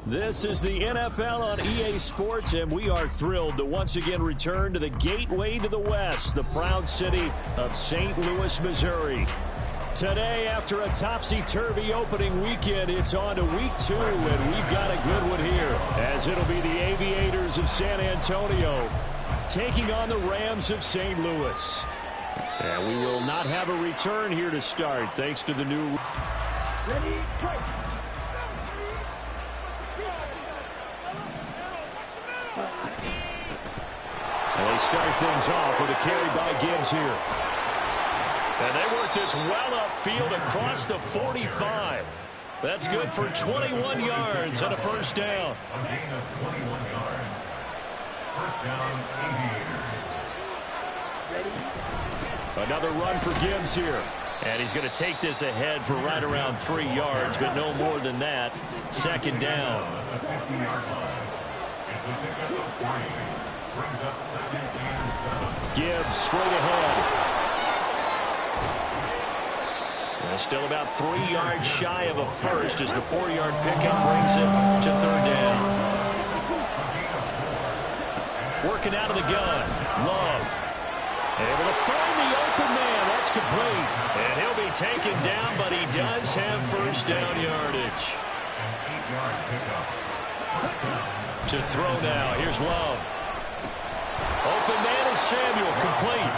This is the NFL on EA Sports, and we are thrilled to once again return to the gateway to the West, the proud city of St. Louis, Missouri. Today, after a topsy-turvy opening weekend, it's on to week 2, and we've got a good one here, as it'll be the Aviators of San Antonio taking on the Rams of St. Louis. And we will not have a return here to start, thanks to the new... Ready, go! And they start things off with a carry by Gibbs here. And they work this well upfield across the 45. That's good for 21 yards and a first down. A gain of 21 yards. First down, Aviators. Another run for Gibbs here. And he's going to take this ahead for right around 3 yards, but no more than that. Second down. At the 50-yard line. It's a pickup of 3. Brings up 2nd and 7. Gibbs straight ahead. And still about 3 yards shy of a first as the 4-yard pickup brings it to third down. Working out of the gun. Love. Able to find the open man. That's complete. And he'll be taken down, but he does have first down yardage. An 8-yard pickup. To throw now. Here's Love. Open man is Samuel. Complete.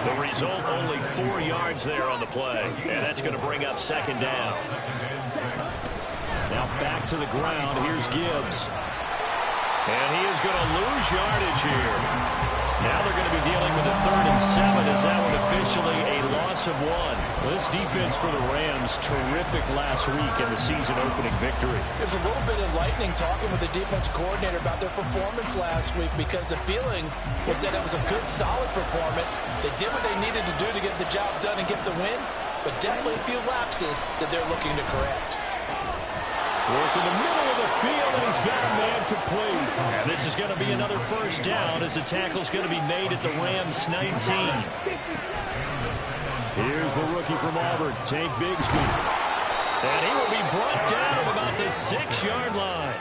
The result, only 4 yards there on the play. And that's going to bring up second down. Now back to the ground. Here's Gibbs. And he is going to lose yardage here. Now they're going to be dealing with a 3rd and 7 as that one officially a loss of 1. Well, this defense for the Rams, terrific last week in the season opening victory. It was a little bit enlightening talking with the defense coordinator about their performance last week because the feeling was that it was a good, solid performance. They did what they needed to do to get the job done and get the win, but definitely a few lapses that they're looking to correct. Work in the middle of the field, and he's got a man complete. And this is going to be another first down as the tackle's going to be made at the Rams 19. Here's the rookie from Auburn, Tank Bigsby. And he will be brought down at about the 6-yard line.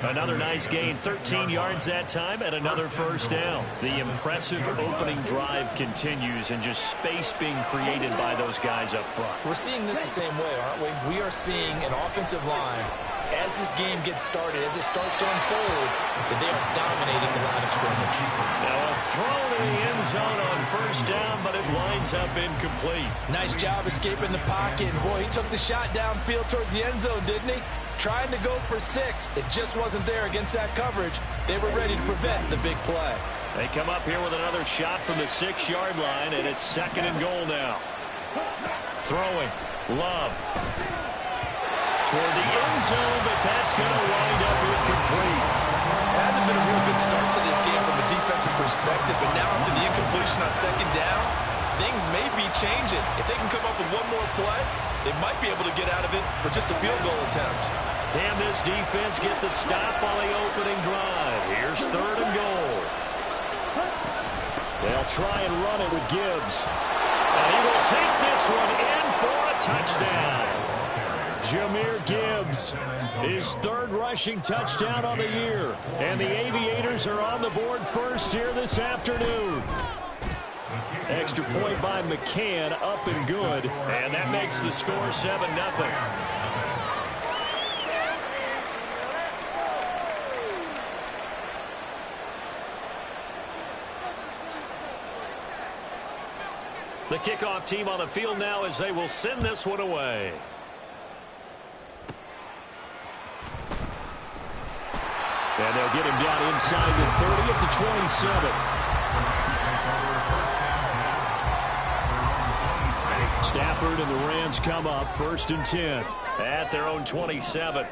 Another nice gain, 13 yards that time, and another first down. The impressive opening drive continues, and just space being created by those guys up front. We're seeing this the same way, aren't we? We are seeing an offensive line, as this game gets started, as it starts to unfold, that they are dominating the line of scrimmage. Now a throw to the end zone on first down, but it winds up incomplete. Nice job escaping the pocket. Boy, he took the shot downfield towards the end zone, didn't he? Trying to go for 6. It just wasn't there against that coverage. They were ready to prevent the big play. They come up here with another shot from the 6-yard line, and it's 2nd and goal now. Throwing. Love. Toward the end zone, but that's going to wind up incomplete. It hasn't been a real good start to this game from a defensive perspective, but now after the incompletion on 2nd down, things may be changing. If they can come up with one more play, they might be able to get out of it with just a field goal attempt. Can this defense get the stop on the opening drive? Here's 3rd and goal. They'll try and run it with Gibbs. And he will take this one in for a touchdown. Jahmyr Gibbs, his third rushing touchdown on the year. And the Aviators are on the board first here this afternoon. Extra point by McCann, up and good. And that makes the score 7-0. The kickoff team on the field now as they will send this one away. And they'll get him down inside the 30 at the 27. Stafford and the Rams come up 1st and 10 at their own 27.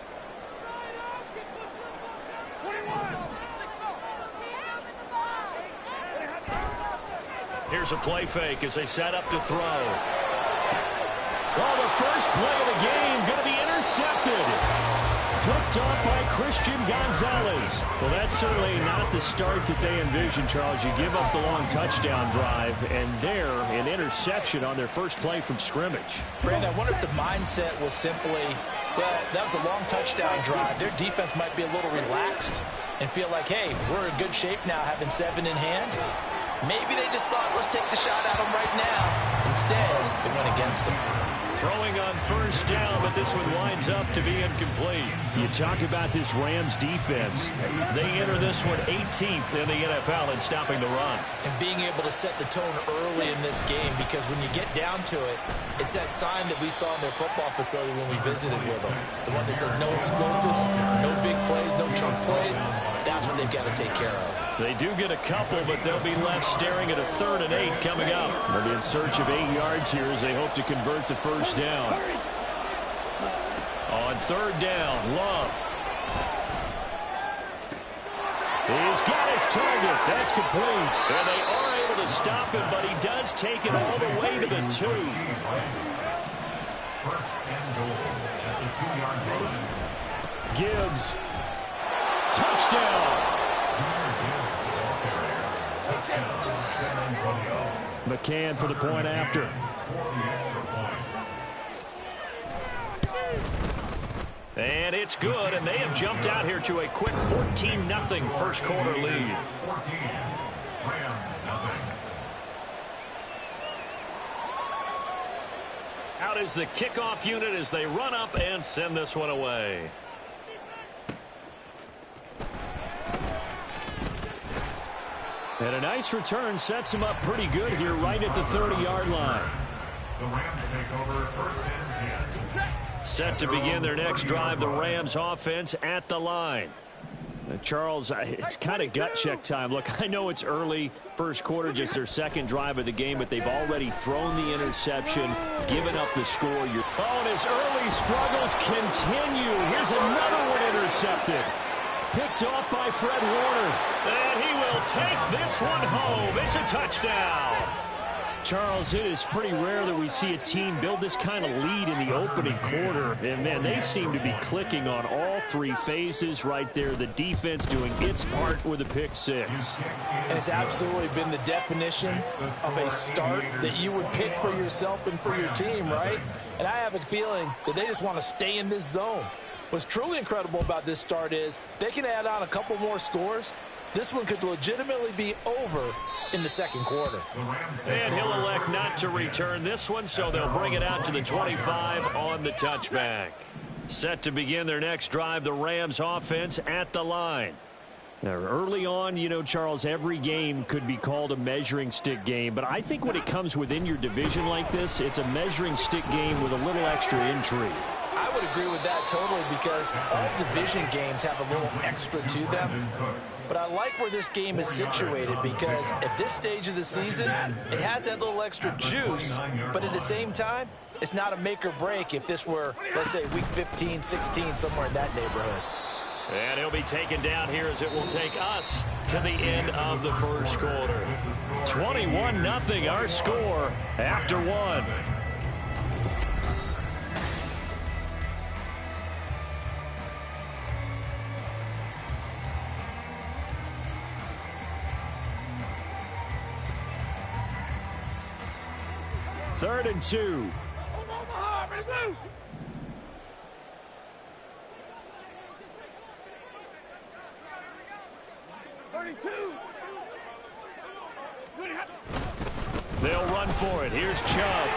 Here's a play fake as they set up to throw. Well, the first play of the game going to be intercepted. Picked off by Christian Gonzalez. Well, that's certainly not the start that they envisioned, Charles. You give up the long touchdown drive, and there, an interception on their first play from scrimmage. Brandon, I wonder if the mindset was simply, well, that was a long touchdown drive. Their defense might be a little relaxed and feel like, hey, we're in good shape now having 7 in hand. Maybe they just thought, let's take the shot at them right now. Instead, it went against them. Throwing on first down, but this one winds up to be incomplete. You talk about this Rams defense. They enter this one 18th in the NFL in stopping the run. And being able to set the tone early in this game, because when you get down to it, it's that sign that we saw in their football facility when we visited with them. The one that said no explosives, no big plays, no chunk plays. That's what they've got to take care of. They do get a couple, but they'll be left staring at a 3rd and 8 coming up. They'll be in search of 8 yards here as they hope to convert the first down. On 3rd down, Love. He's got his target. That's complete. And they are able to stop him, but he does take it all the way to the 2. First and goal at the 2-yard line. Gibbs. Touchdown. McCann for the point after. And it's good, and they have jumped out here to a quick 14-0 first quarter lead. 14, Rams, nothing. Out is the kickoff unit as they run up and send this one away. And a nice return sets him up pretty good here right at the 30-yard line. The Rams take over 1st and 10. Set to begin their next drive, the Rams offense at the line. Charles, it's kind of gut check time. Look, I know it's early, first quarter, just their second drive of the game, but they've already thrown the interception, given up the score. Oh, and his early struggles continue. Here's another one intercepted. Picked off by Fred Warner. And he will take this one home. It's a touchdown. Charles, it is pretty rare that we see a team build this kind of lead in the opening quarter. And, man, they seem to be clicking on all 3 phases right there. The defense doing its part with a pick 6. And it's absolutely been the definition of a start that you would pick for yourself and for your team, right? And I have a feeling that they just want to stay in this zone. What's truly incredible about this start is they can add on a couple more scores. This one could legitimately be over in the second quarter. And he'll elect not to return this one, so they'll bring it out to the 25 on the touchback. Set to begin their next drive, the Rams offense at the line. Now, early on, you know, Charles, every game could be called a measuring stick game, but I think when it comes within your division like this, it's a measuring stick game with a little extra intrigue. I would agree with that totally, because all division games have a little extra to them. But I like where this game is situated, because at this stage of the season, it has that little extra juice, but at the same time, it's not a make or break if this were, let's say, week 15, 16, somewhere in that neighborhood. And he'll be taken down here as it will take us to the end of the first quarter. 21-0 our score after 1. Third and 2. They'll run for it. Here's Chubb.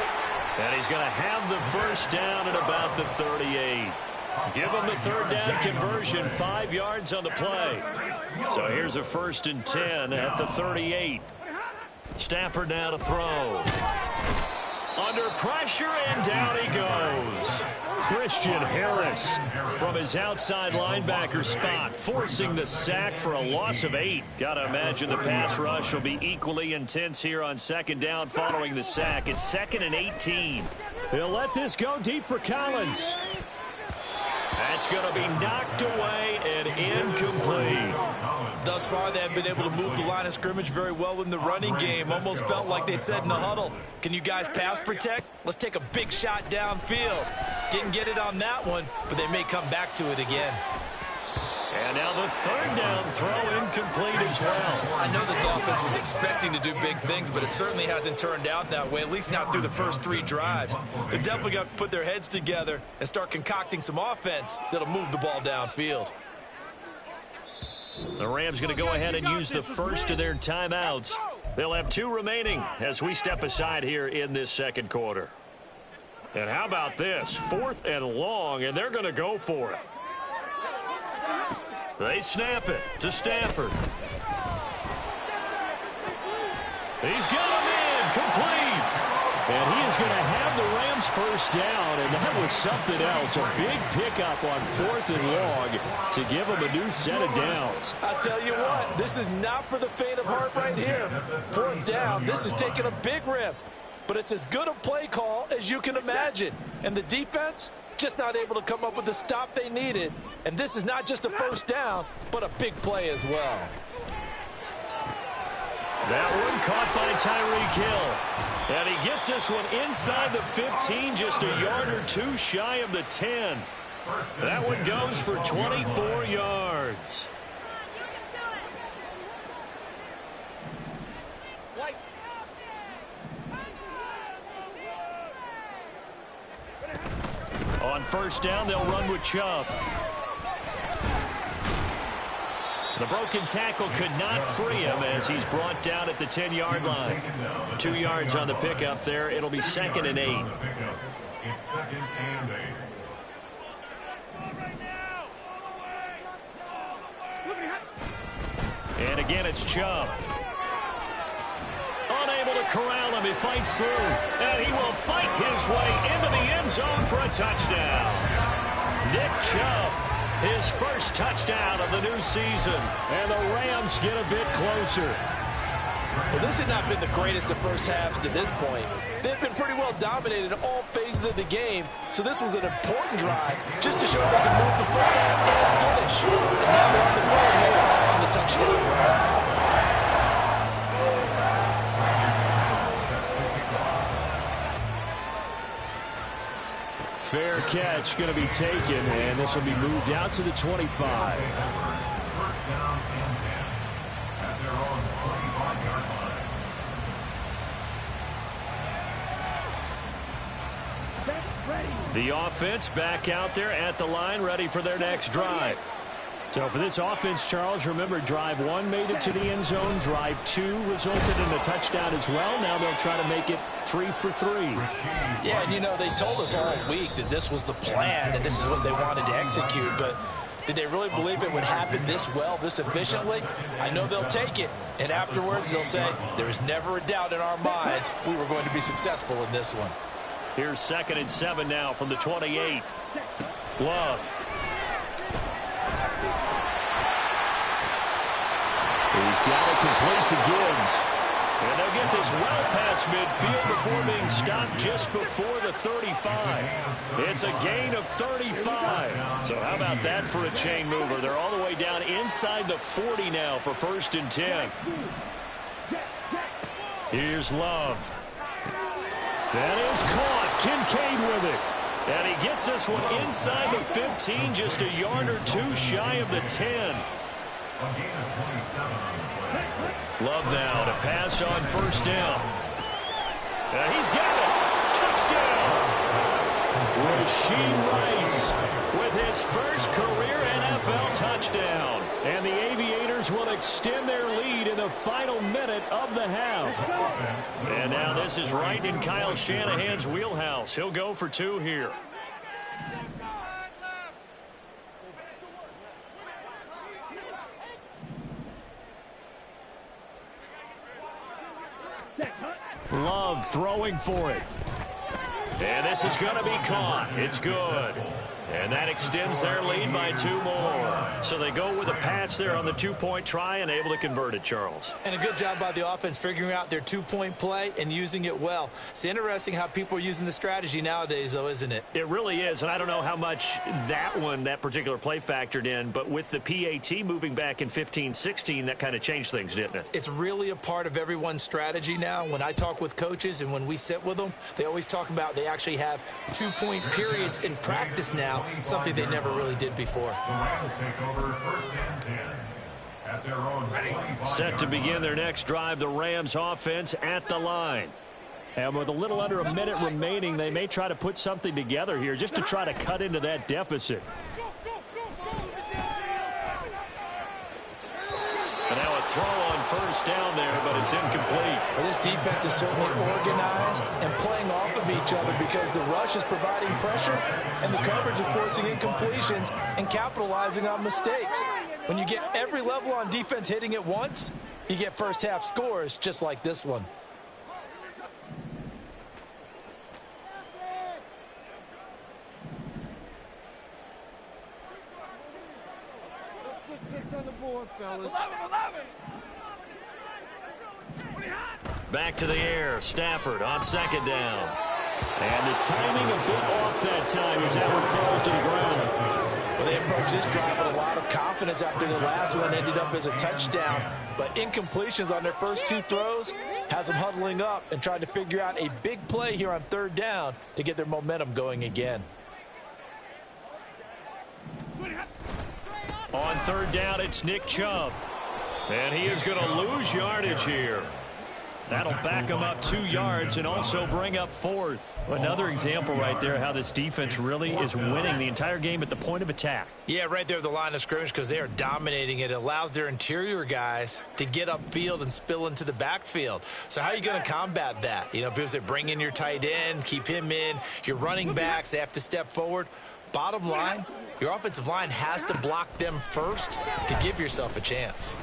And he's going to have the first down at about the 38. Give him the third down conversion, 5 yards on the play. So here's a 1st and 10 at the 38. Stafford now to throw. Under pressure, and down he goes. Christian Harris from his outside linebacker spot, forcing the sack for a loss of 8. Got to imagine the pass rush will be equally intense here on 2nd down following the sack. It's 2nd and 18. They'll let this go deep for Collins. That's going to be knocked away and incomplete. Thus far, they have been able to move the line of scrimmage very well in the running game. Almost felt like they said in the huddle, can you guys pass protect? Let's take a big shot downfield. Didn't get it on that one, but they may come back to it again. And now the 3rd down throw incomplete as well. I know this offense was expecting to do big things, but it certainly hasn't turned out that way, at least not through the first 3 drives. They're definitely going to have to put their heads together and start concocting some offense that'll move the ball downfield. The Rams going to go ahead and use the first of their timeouts. They'll have 2 remaining as we step aside here in this 2nd quarter. And how about this? 4th and long, and they're going to go for it. They snap it to Stafford. He's got him in, complete. And he is going to have the Rams first down, and that was something else. A big pickup on 4th and long to give them a new set of downs. I'll tell you what, this is not for the faint of heart right here. 4th down, this is taking a big risk. But it's as good a play call as you can imagine. And the defense just not able to come up with the stop they needed. And this is not just a first down, but a big play as well. That one caught by Tyreek Hill. And he gets this one inside the 15, just a yard or 2 shy of the 10. That one goes for 24 yards. On 1st down, they'll run with Chubb. The broken tackle could not free him as he's brought down at the 10-yard line. 2 yards on the pickup there. It'll be 2nd and 8. It's 2nd and 8. And again, it's Chubb. Unable to corral him. He fights through. And he will fight his way into the end zone for a touchdown. Nick Chubb, his first touchdown of the new season. And the Rams get a bit closer. Well, this had not been the greatest of first halves to this point. They've been pretty well dominated in all phases of the game, so this was an important drive just to show they can move the football and finish. And now they're on the board here on the touchdown. Fair catch going to be taken, and this will be moved out to the 25. First down and 10 at their own 25-yard line. The offense back out there at the line, ready for their next drive. So for this offense, Charles, remember, drive 1 made it to the end zone. Drive 2 resulted in a touchdown as well. Now they'll try to make it 3 for 3. Yeah, and you know, they told us all week that this was the plan and this is what they wanted to execute, but did they really believe it would happen this well, this efficiently? I know they'll take it, and afterwards they'll say, there was never a doubt in our minds we were going to be successful in this one. Here's 2nd and 7 now from the 28. Love. He's got it complete to Gibbs. And they'll get this well past midfield before being stopped just before the 35. It's a gain of 35. So how about that for a chain mover? They're all the way down inside the 40 now for 1st and 10. Here's Love. That is caught. Kincaid with it. And he gets this one inside the 15, just a yard or 2 shy of the 10. Love now to pass on 1st down. He's got it. Touchdown. Rasheed Rice with his first career NFL touchdown. And the Aviators will extend their lead in the final minute of the half. And now this is right in Kyle Shanahan's wheelhouse. He'll go for 2 here. Love throwing for it. And this is going to be caught. It's good. And that extends their lead by 2 more. So they go with a pass there on the 2-point try and able to convert it, Charles. And a good job by the offense figuring out their 2-point play and using it well. It's interesting how people are using the strategy nowadays, though, isn't it? It really is, and I don't know how much that particular play factored in, but with the PAT moving back in 15-16, that kind of changed things, didn't it? It's really a part of everyone's strategy now. When I talk with coaches and when we sit with them, they always talk about they actually have 2-point periods in practice now, something they never really did before. The Rams take over 1st and 10 at their own 25. Set to begin their next drive, the Rams offense at the line. And with a little under a minute remaining, they may try to put something together here just to try to cut into that deficit. And now a throw on 1st down there, but it's incomplete. Well, this defense is certainly organized and playing off of each other because the rush is providing pressure and the coverage is forcing incompletions and capitalizing on mistakes. When you get every level on defense hitting at once, you get first half scores just like this one. Let's put 6 on the board, fellas. 11. Back to the air. Stafford on 2nd down. And the timing a bit off that time as that one falls to the ground. Well, they approached this drive with a lot of confidence after the last one ended up as a touchdown. But incompletions on their first 2 throws has them huddling up and trying to figure out a big play here on 3rd down to get their momentum going again. On 3rd down, it's Nick Chubb. And he is going to lose yardage here. That'll back him up 2 yards and also bring up 4th. Another example right there how this defense really is winning the entire game at the point of attack. Yeah, right there at the line of scrimmage because they are dominating it. It allows their interior guys to get upfield and spill into the backfield. So how are you going to combat that? You know, because they bring in your tight end, keep him in. Your running backs, they have to step forward. Bottom line, your offensive line has to block them first to give yourself a chance.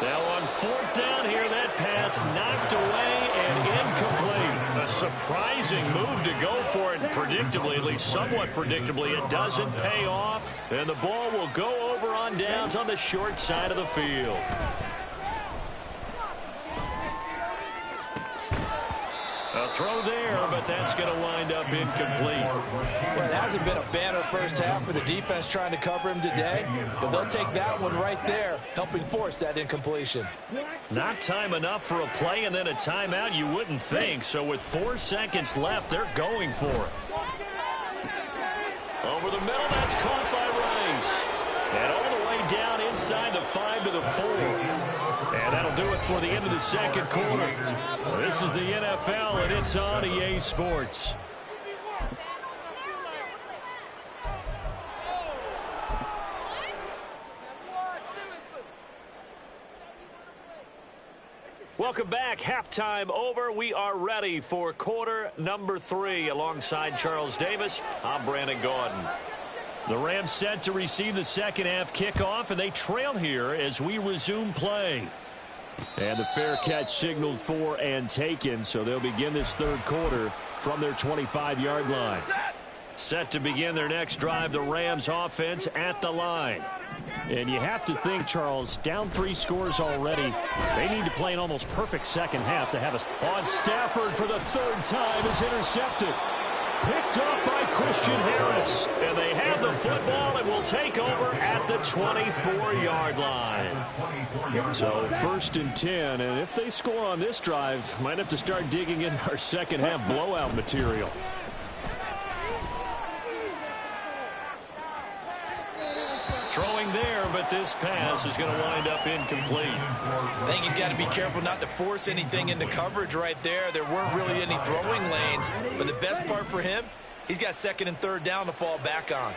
Now on 4th down here, that pass knocked away and incomplete. A surprising move to go for it, predictably, at least somewhat predictably. It doesn't pay off, and the ball will go over on downs on the short side of the field. A throw there, but that's going to wind up incomplete. Well, it hasn't been a banner first half for the defense trying to cover him today, but they'll take that one right there, helping force that incompletion. Not time enough for a play and then a timeout, you wouldn't think. So with 4 seconds left, they're going for it. Over the middle, that's caught by Rice. And all the way down inside the 5 to the 4. And that'll do it for the end of the 2nd quarter. This is the NFL, and it's on EA Sports. Welcome back. Halftime over. We are ready for quarter number 3. Alongside Charles Davis, I'm Brandon Gaudin. The Rams set to receive the 2nd half kickoff, and they trail here as we resume play. And the fair catch signaled for and taken, so they'll begin this 3rd quarter from their 25-yard line. Set to begin their next drive, the Rams offense at the line. And you have to think, Charles, down 3 scores already. They need to play an almost perfect 2nd half to have a... On Stafford for the 3rd time is intercepted. Picked up by Christian Harris. And they have the football and will take over at the 24-yard line. So 1st and 10. And if they score on this drive, might have to start digging in our 2nd half blowout material. Throwing there, but this pass is going to wind up incomplete. I think he's got to be careful not to force anything into coverage right there. There weren't really any throwing lanes, but the best part for him, He's got second and third down to fall back on.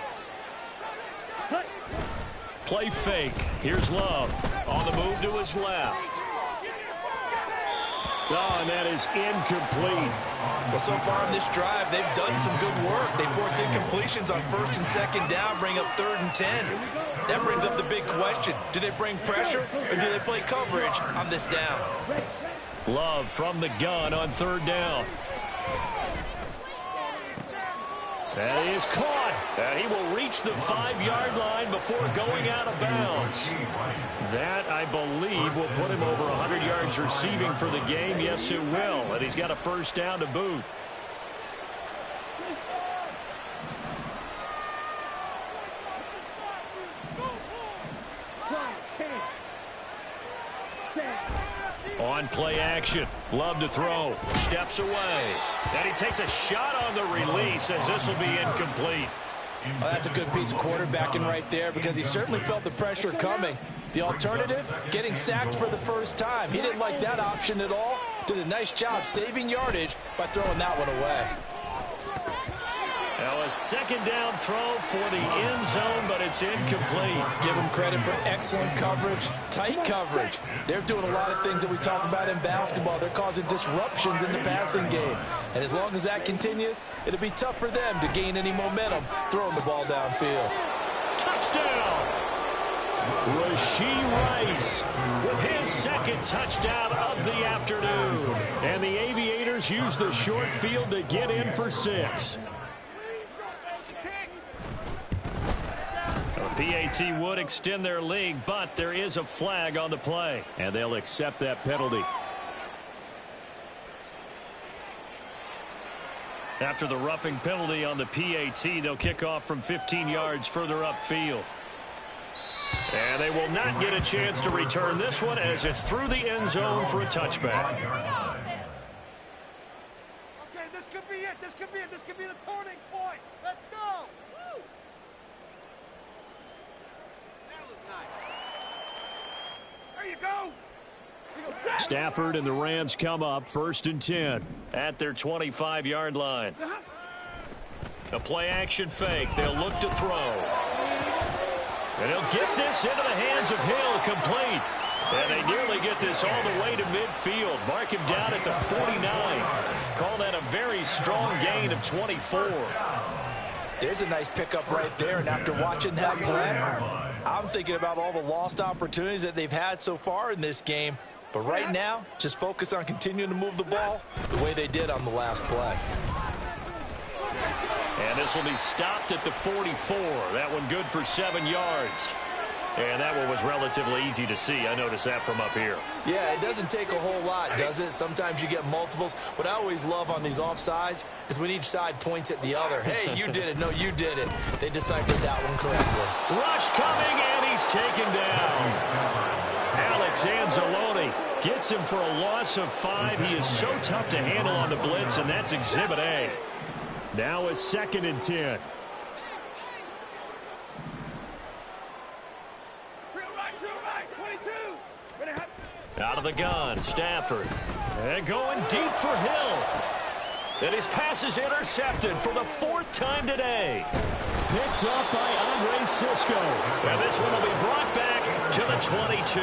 Play fake. Here's Love. On the move to his left. Oh, and that is incomplete. Well, so far in this drive, they've done some good work. They force incompletions on first and second down, bring up 3rd and 10. That brings up the big question. Do they bring pressure or do they play coverage on this down? Love from the gun on 3rd down. And he is caught. And he will reach the 5-yard line before going out of bounds. That, I believe, will put him over 100 yards receiving for the game. Yes, it will. And he's got a first down to boot. On play action. Love to throw. Steps away. And he takes a shot on the release as this will be incomplete. Well, that's a good piece of quarterbacking right there because he certainly felt the pressure coming. The alternative, getting sacked for the first time. He didn't like that option at all. Did a nice job saving yardage by throwing that one away. Now a second down throw for the end zone, but it's incomplete. Give them credit for excellent coverage, tight coverage. They're doing a lot of things that we talk about in basketball. They're causing disruptions in the passing game. And as long as that continues, it'll be tough for them to gain any momentum throwing the ball downfield. Touchdown! Rashee Rice with his second touchdown of the afternoon. And the Aviators use the short field to get in for 6. PAT would extend their lead, but there is a flag on the play, and they'll accept that penalty. After the roughing penalty on the PAT, they'll kick off from 15 yards further upfield. And they will not get a chance to return this one as it's through the end zone for a touchback. Okay, this could be it. This could be it. This could be the turning point. Let's go. Woo! That was nice. There you go. Stafford and the Rams come up 1st and 10 at their 25-yard line. A play action fake. They'll look to throw. And he'll get this into the hands of Hill, complete. And they nearly get this all the way to midfield. Mark him down at the 49. Call that a very strong gain of 24. There's a nice pickup right there, and after watching that play, I'm thinking about all the lost opportunities that they've had so far in this game. But right now, just focus on continuing to move the ball the way they did on the last play. And this will be stopped at the 44. That one good for 7 yards. And that one was relatively easy to see. I noticed that from up here. Yeah, it doesn't take a whole lot, does it? Sometimes you get multiples. What I always love on these offsides is when each side points at the other. Hey, you did it. No, you did it. They deciphered that one correctly. Rush coming, and he's taken down. Alex Anzalone gets him for a loss of 5. He is so tough to handle on the blitz, and that's Exhibit A. Now it's 2nd and 10. Out of the gun, Stafford. And going deep for Hill. And his pass is intercepted for the 4th time today. Picked up by Andre Cisco. And this one will be brought back to the 22.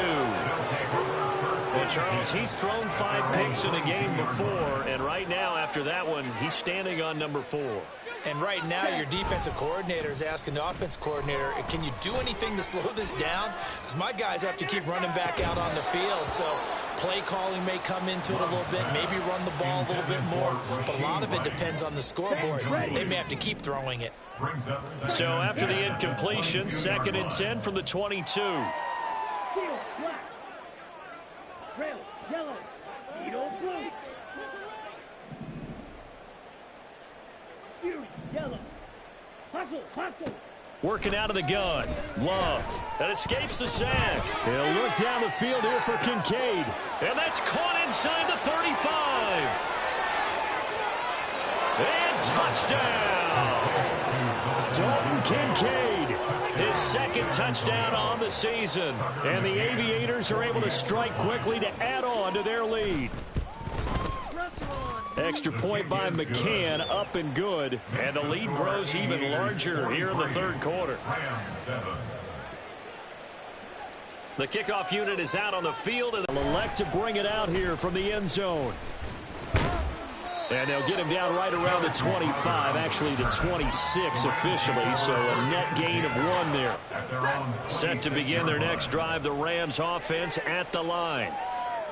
Well, Charles, he's thrown 5 picks in a game before, and right now, after that one, he's standing on number 4. And right now, your defensive coordinator is asking the offensive coordinator, can you do anything to slow this down? Because my guys have to keep running back out on the field. So play calling may come into it a little bit, maybe run the ball a little bit more. But a lot of it depends on the scoreboard. They may have to keep throwing it. So after the incompletion, 2nd and 10 from the 22. Red, yellow, needle blue. Fury, yellow. Hustle, hustle. Working out of the gun. Love. That escapes the sack. He'll look down the field here for Kincaid. And that's caught inside the 35. And touchdown. Dalton Kincaid. His 2nd touchdown on the season. And the Aviators are able to strike quickly to add on to their lead. extra point by McCann, up and good. And the lead grows even larger here in the third quarter. The kickoff unit is out on the field, and they'll elect to bring it out here from the end zone. And they'll get him down right around the 25, actually the 26 officially, so a net gain of 1 there. Set to begin their next drive, the Rams offense at the line.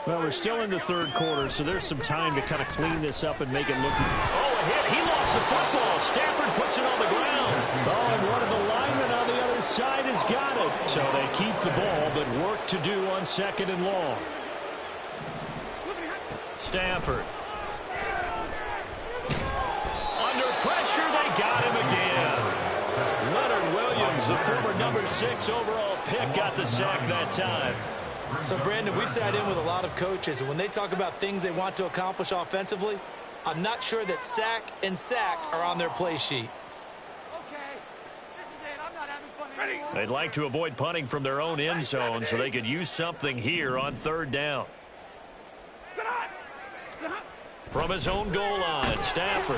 Well, we're still in the third quarter, so there's some time to kind of clean this up and make it look... Oh, a hit. He lost the football. Stafford puts it on the ground. Oh, and one of the linemen on the other side has got it. So they keep the ball, but work to do on 2nd and long. Stafford. Under pressure, they got him again. Leonard Williams, the former number 6 overall pick, got the sack that time. So, Brandon, we sat in with a lot of coaches, and when they talk about things they want to accomplish offensively, I'm not sure that sack and sack are on their play sheet. Okay, this is it. I'm not having fun anymore. They'd like to avoid punting from their own end zone so they could use something here on 3rd down. From his own goal line, Stafford.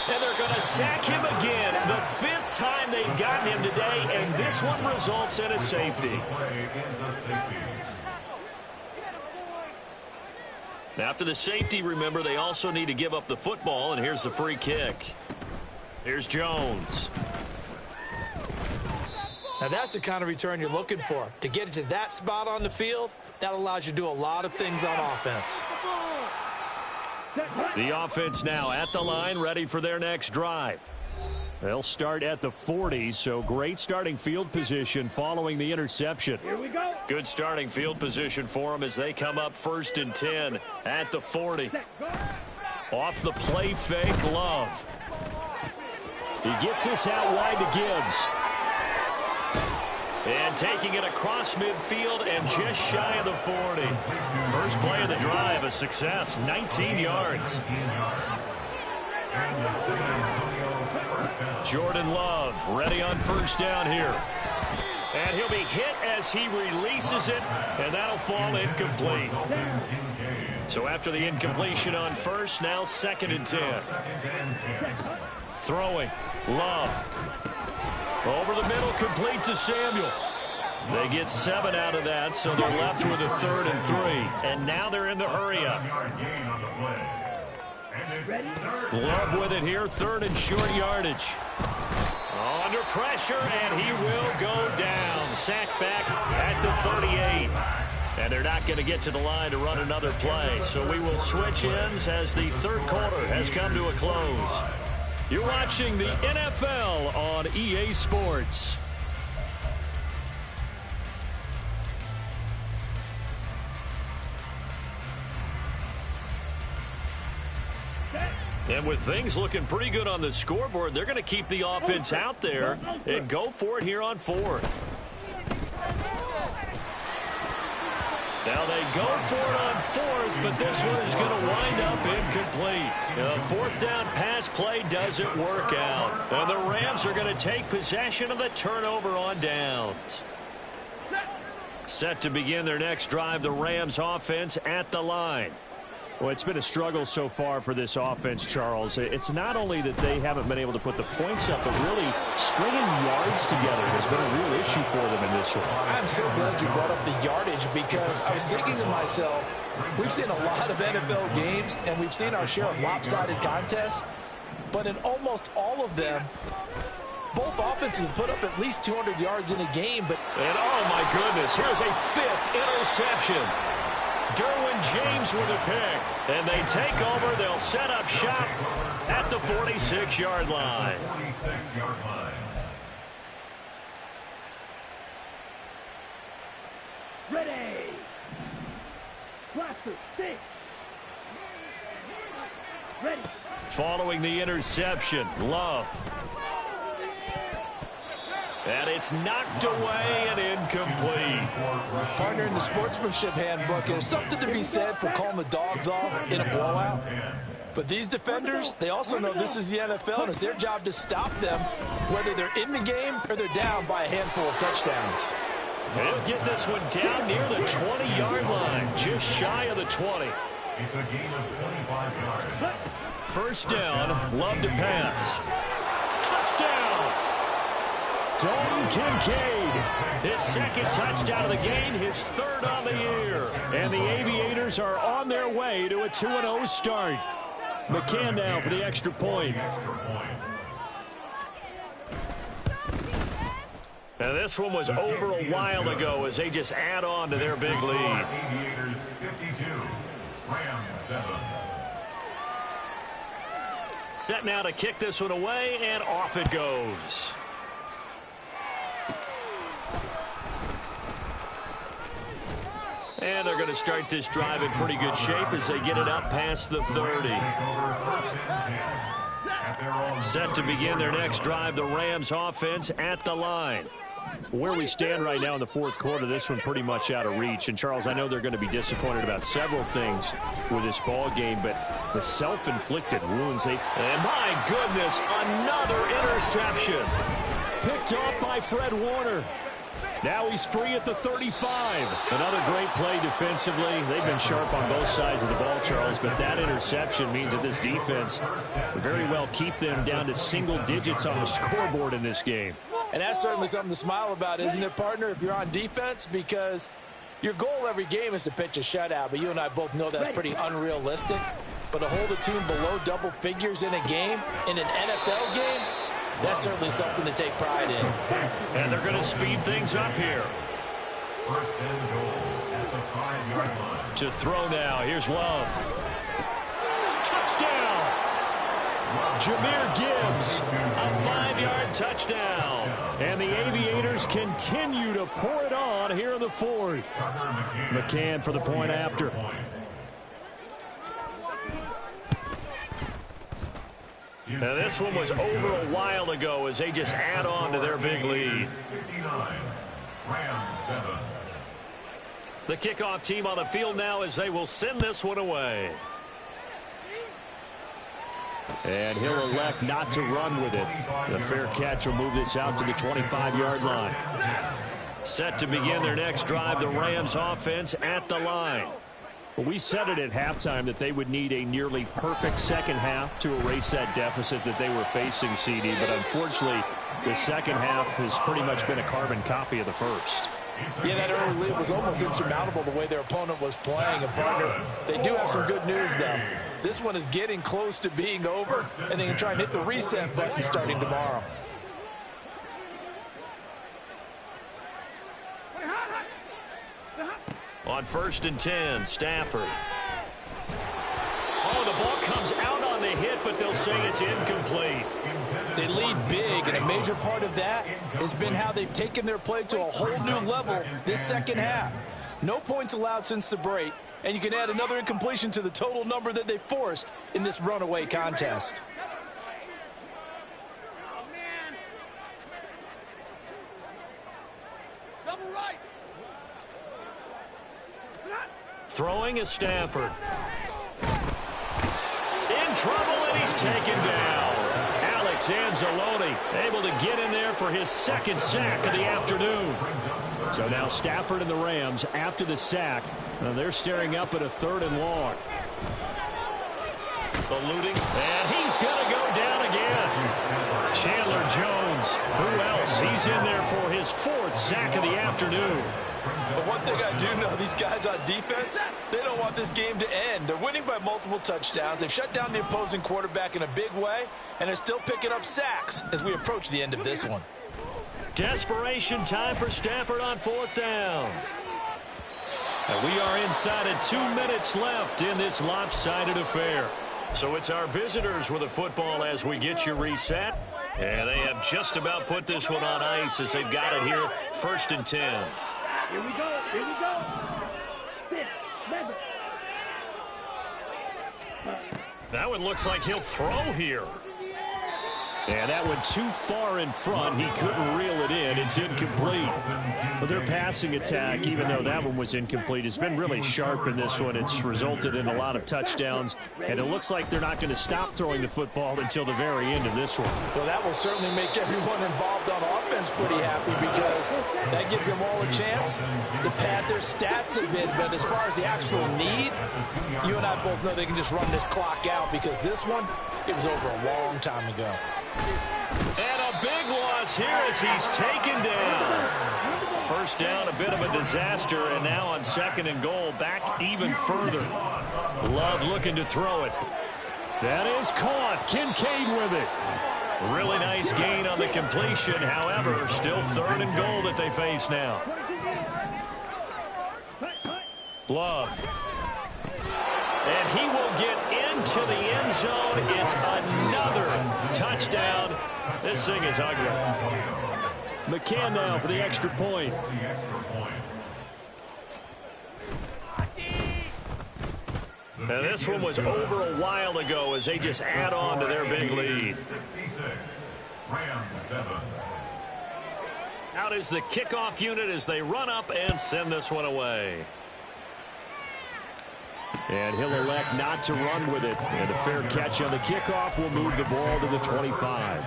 And they're going to sack him again. The 5th time they've gotten him today, and this one results in a safety. After the safety, remember, they also need to give up the football, and here's the free kick. Here's Jones. Now, that's the kind of return you're looking for. To get it to that spot on the field, that allows you to do a lot of things on offense. The offense now at the line, ready for their next drive. They'll start at the 40, so great starting field position following the interception. Here we go. Good starting field position for them as they come up 1st and 10 at the 40. Off the play fake, Love. He gets this out wide to Gibbs. And taking it across midfield and just shy of the 40. First play of the drive, a success, 19 yards. Jordan Love ready on 1st down here. And he'll be hit as he releases it, and that'll fall incomplete. So after the incompletion on 1st, now 2nd and 10. Throwing, Love. Over the middle, complete to Samuel. They get 7 out of that, so they're left with a 3rd and 3. And now they're in the hurry-up. Love with it here, 3rd and short yardage. Under pressure, and he will go down. Sacked back at the 38. And they're not going to get to the line to run another play. So we will switch ends as the third quarter has come to a close. You're watching the NFL on EA Sports. And with things looking pretty good on the scoreboard, they're going to keep the offense out there and go for it here on 4th. Now they go for it on 4th, but this one is going to wind up incomplete. The 4th down pass play doesn't work out. And the Rams are going to take possession of the turnover on downs. Set to begin their next drive, the Rams offense at the line. Well, it's been a struggle so far for this offense, Charles. It's not only that they haven't been able to put the points up, but really stringing yards together has been a real issue for them in this one. I'm so glad you brought up the yardage because I was thinking to myself, we've seen a lot of NFL games, and we've seen our share of lopsided contests, but in almost all of them, both offenses have put up at least 200 yards in a game. And oh, my goodness, here's a 5th interception. Derwin James with a pick. And they take over. They'll set up shop at the 46-yard line. Ready. Blaster, stick. Ready. Following the interception, Love. And it's knocked away and incomplete. Partner, in the sportsmanship handbook, there's something to be said for calling the dogs off in a blowout. But these defenders, they also know this is the NFL, and it's their job to stop them, whether they're in the game or they're down by a handful of touchdowns. They'll get this one down near the 20-yard line, just shy of the 20. It's a gain of 25 yards. First down, Love to pass. Touchdown! Dalton Kincaid, his second touchdown of the game, his third on the year. And the Aviators are on their way to a 2-0 start. McCann now for the extra point. And this one was over a while ago as they just add on to their big lead. Aviators 52, Rams 7. Set now to kick this one away, and off it goes. And they're going to start this drive in pretty good shape as they get it up past the 30. Set to begin their next drive, the Rams offense at the line. Where we stand right now in the fourth quarter, this one pretty much out of reach. And, Charles, I know they're going to be disappointed about several things with this ball game, but the self-inflicted wounds. And, my goodness, another interception. Picked off by Fred Warner. Now he's free at the 35. Another great play defensively. They've been sharp on both sides of the ball, Charles, but that interception means that this defense very well keep them down to single digits on the scoreboard in this game. And that's certainly something to smile about, isn't it, partner, if you're on defense? Because your goal every game is to pitch a shutout, but you and I both know that's pretty unrealistic. But to hold a team below double figures in a game, in an NFL game, that's certainly something to take pride in. And they're going to speed things up here. First and goal at the 5-yard line. To throw now. Here's Love. Touchdown! Jahmyr Gibbs, a 5-yard touchdown. And the Aviators continue to pour it on here in the fourth. McCann for the point after. Now this one was over a while ago as they just add on to their big lead. 59, Rams 7. The kickoff team on the field now as they will send this one away. And he'll elect not to run with it. The fair catch will move this out to the 25-yard line. Set to begin their next drive, the Rams offense at the line. Well, we said it at halftime that they would need a nearly perfect second half to erase that deficit that they were facing, CD. But unfortunately, the second half has pretty much been a carbon copy of the first. Yeah, that early lead was almost insurmountable the way their opponent was playing. And, partner, they do have some good news, though. This one is getting close to being over, and they can try and hit the reset button starting tomorrow. On 1st and 10, Stafford. Oh, the ball comes out on the hit, but they'll say it's incomplete. They lead big, and a major part of that has been how they've taken their play to a whole new level this second half. No points allowed since the break, and you can add another incompletion to the total number that they forced in this runaway contest. Throwing is Stafford. In trouble, and he's taken down. Alex Anzalone able to get in there for his second sack of the afternoon. So now Stafford and the Rams, after the sack, they're staring up at a 3rd and long. Eluding, and he's going to go down again. Chandler Jones, who else? He's in there for his 4th sack of the afternoon. But one thing I do know, these guys on defense, they don't want this game to end. They're winning by multiple touchdowns. They've shut down the opposing quarterback in a big way, and they're still picking up sacks as we approach the end of this one. Desperation time for Stafford on 4th down. And we are inside of 2 minutes left in this lopsided affair. So it's our visitors with the football as we get you reset. And they have just about put this one on ice as they've got it here, 1st and 10. Here we go. Here we go. That one looks like he'll throw here. And that went too far in front. He couldn't reel it in. It's incomplete. But their passing attack, even though that one was incomplete, has been really sharp in this one. It's resulted in a lot of touchdowns. And it looks like they're not going to stop throwing the football until the very end of this one. Well, that will certainly make everyone involved on offense pretty happy because that gives them all a chance to pad their stats a bit. But as far as the actual need, you and I both know they can just run this clock out because this one, it was over a long time ago. And a big loss here as he's taken down. First down, a bit of a disaster, and now on 2nd and goal, back even further. Love looking to throw it. That is caught. Kincaid with it. Really nice gain on the completion. However, still 3rd and goal that they face now. Love. And he will get into the end zone. It's another touchdown. This thing is ugly. McCann now for the extra point. Now this one was over a while ago as they just add on to their big lead. Out is the kickoff unit as they run up and send this one away. And he'll elect not to run with it. And a fair catch on the kickoff will move the ball to the 25.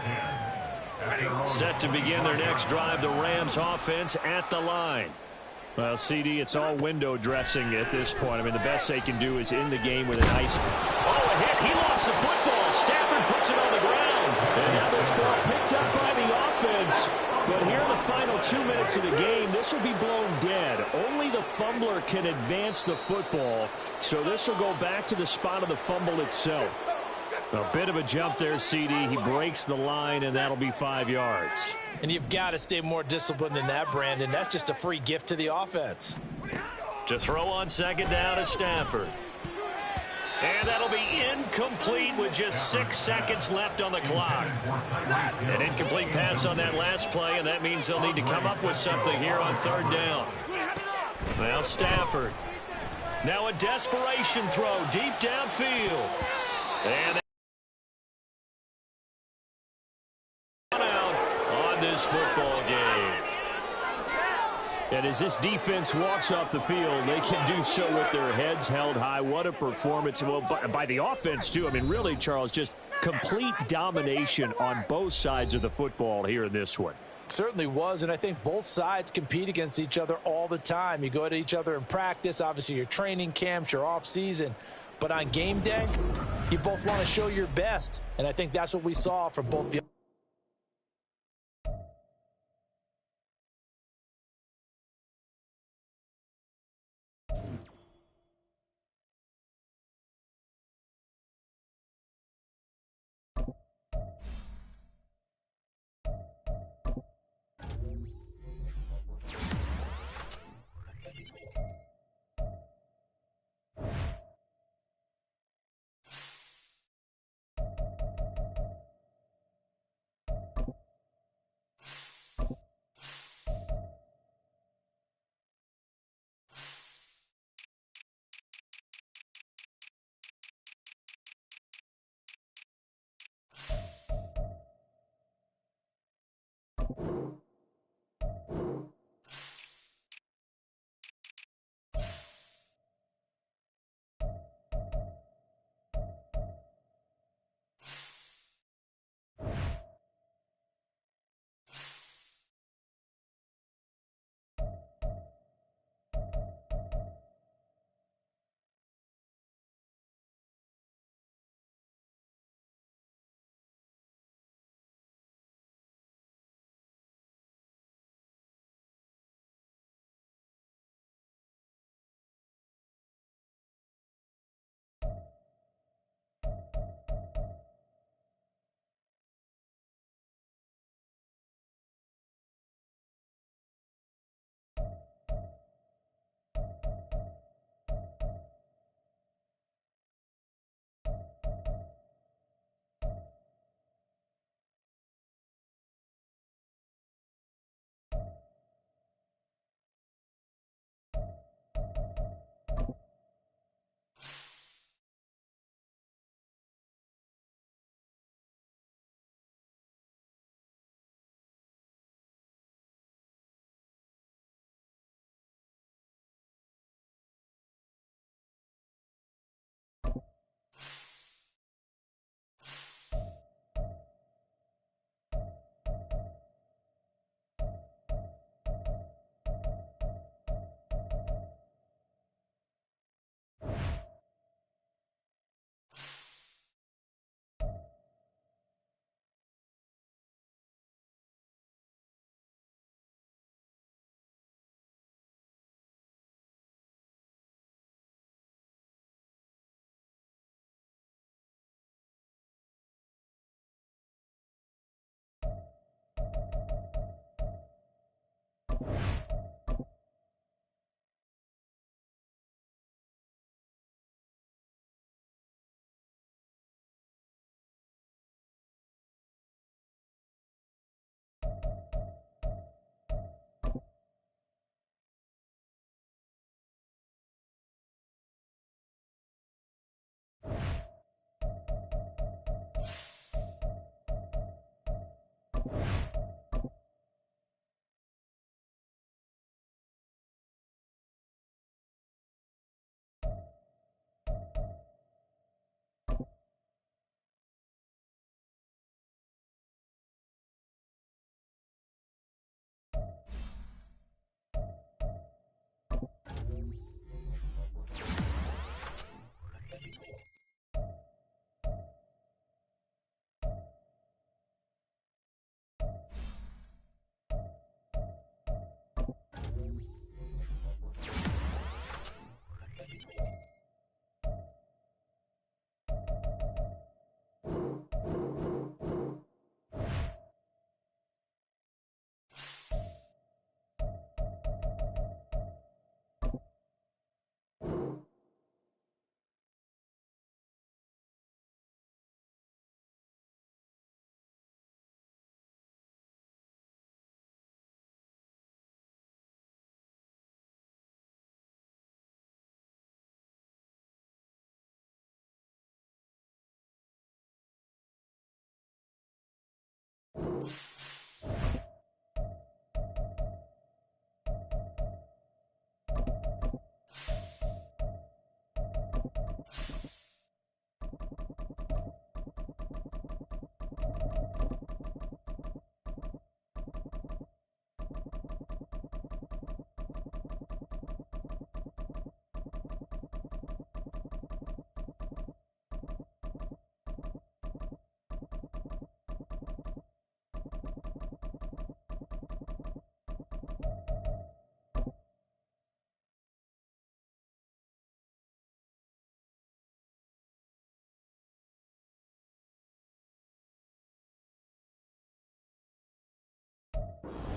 Set to begin their next drive, the Rams offense at the line. Well, CD, it's all window dressing at this point. I mean, the best they can do is end the game with a nice... Oh, a hit. He lost the football. Stafford puts it on the ground. And now this ball picked up by the offense. But here in the final 2 minutes of the game, this will be blown dead. Only the fumbler can advance the football. So this will go back to the spot of the fumble itself. A bit of a jump there, CD. He breaks the line, and that'll be 5 yards. And you've got to stay more disciplined than that, Brandon. That's just a free gift to the offense. To throw on 2nd down to Stafford. And that'll be incomplete with just 6 seconds left on the clock. An incomplete pass on that last play, and that means they'll need to come up with something here on 3rd down. Now Stafford. Now a desperation throw deep downfield. And out on this football game. And as this defense walks off the field, they can do so with their heads held high. What a performance. Well, by the offense, too. I mean, really, Charles, just complete domination on both sides of the football here in this one. Certainly was, and I think both sides compete against each other all the time. You go at each other in practice, obviously your training camps, your off-season. But on game day, you both want to show your best, and I think that's what we saw from both the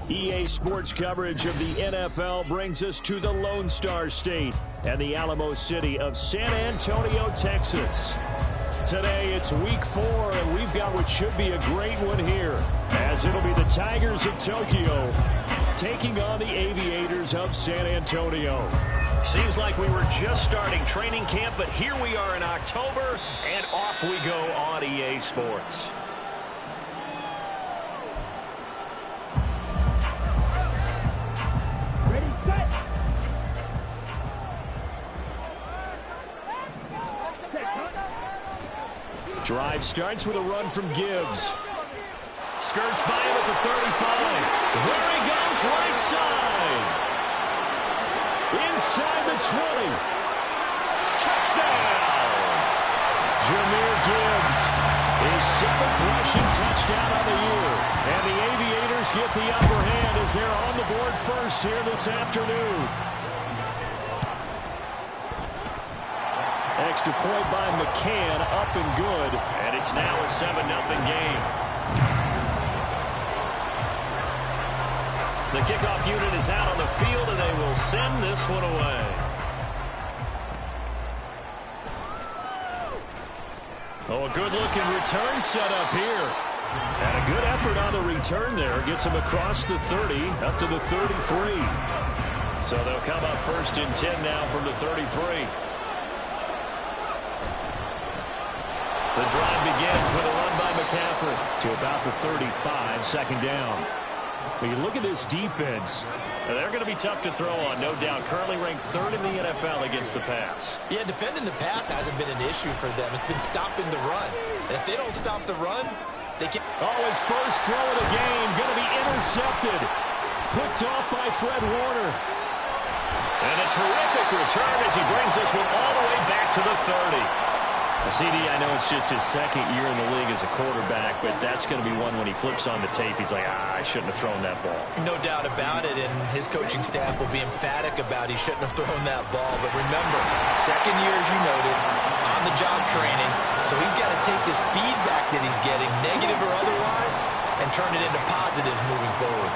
EA Sports coverage of the NFL brings us to the Lone Star State and the Alamo City of San Antonio, Texas. Today, it's week 4, and we've got what should be a great one here, as it'll be the Tigers of Tokyo taking on the Aviators of San Antonio. Seems like we were just starting training camp, but here we are in October, and off we go on EA Sports. Drive starts with a run from Gibbs. Skirts by him at the 35. There he goes, right side. Inside the 20. Touchdown! Jahmyr Gibbs, his 7th rushing touchdown on the year. And the Aviators get the upper hand as they're on the board first here this afternoon. Extra point by McCann, up and good. And it's now a 7-0 game. The kickoff unit is out on the field, and they will send this one away. Oh, a good-looking return set up here. And a good effort on the return there. Gets him across the 30, up to the 33. So they'll come up first and 10 now from the 33. The drive begins with a run by McCaffrey to about the 35, second down. When you look at this defense, they're going to be tough to throw on, no doubt. Currently ranked 3rd in the NFL against the pass. Yeah, defending the pass hasn't been an issue for them. It's been stopping the run. And if they don't stop the run, they can... Oh, his first throw of the game going to be intercepted. Picked off by Fred Warner. And a terrific return as he brings this one all the way back to the 30. CD, I know it's just his 2nd year in the league as a quarterback, but that's going to be one when he flips on the tape, he's like, I shouldn't have thrown that ball. No doubt about it, and his coaching staff will be emphatic about he shouldn't have thrown that ball. But remember, 2nd year, as you noted, on-the-job training, so he's got to take this feedback that he's getting, negative or otherwise, and turn it into positives moving forward.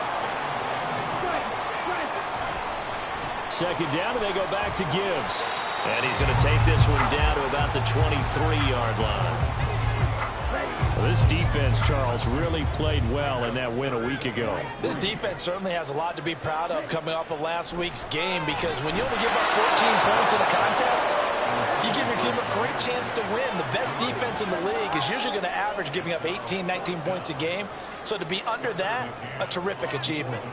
2nd down, and they go back to Gibbs. And he's going to take this one down to about the 23-yard line. Well, this defense, Charles, really played well in that win a week ago. This defense certainly has a lot to be proud of coming off of last week's game, because when you only give up 14 points in a contest, you give your team a great chance to win. The best defense in the league is usually going to average giving up 18, 19 points a game. So to be under that, a terrific achievement.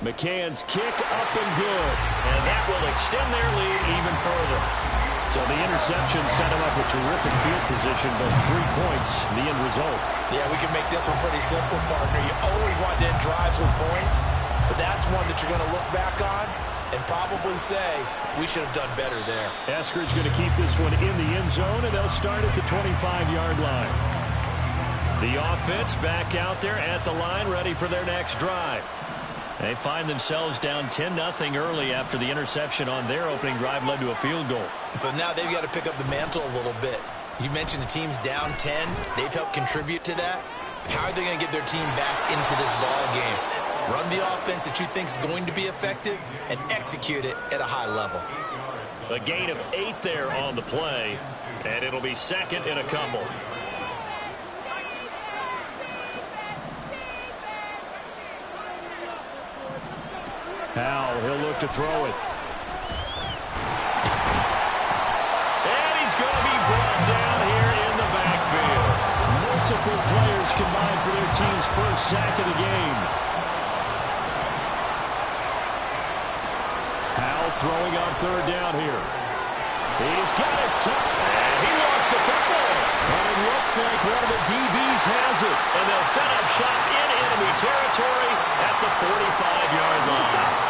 McCann's kick up and good. And that will extend their lead even further. So the interception set him up with terrific field position, but 3 points, the end result. Yeah, we can make this one pretty simple, partner. You always want to end drives with points, but that's one that you're going to look back on and probably say, we should have done better there. Eskridge going to keep this one in the end zone, and they'll start at the 25-yard line. The offense back out there at the line, ready for their next drive. They find themselves down 10-0 early after the interception on their opening drive led to a field goal. So now they've got to pick up the mantle a little bit. You mentioned the team's down 10. They've helped contribute to that. How are they going to get their team back into this ball game? Run the offense that you think is going to be effective and execute it at a high level. A gain of 8 there on the play, and it'll be 2nd and a couple. Howell, he'll look to throw it. And he's going to be brought down here in the backfield. Multiple players combined for their team's first sack of the game. Howell throwing on 3rd down here. He's got his top, and he lost the football. And it looks like one of the DBs has it. And they'll set up shop in enemy territory at the 45-yard line.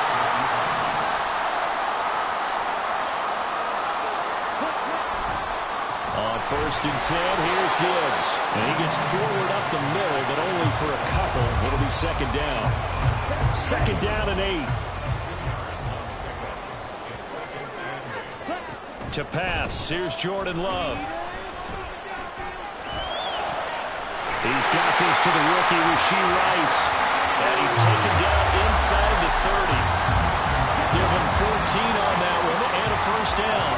On 1st and 10, here's Gibbs. And he gets forward up the middle, but only for a couple. It'll be 2nd down. 2nd down and 8. To pass, here's Jordan Love. He's got this to the rookie, Rashee Rice. And he's taken down inside the 30. Give him 14 on that one and a first down.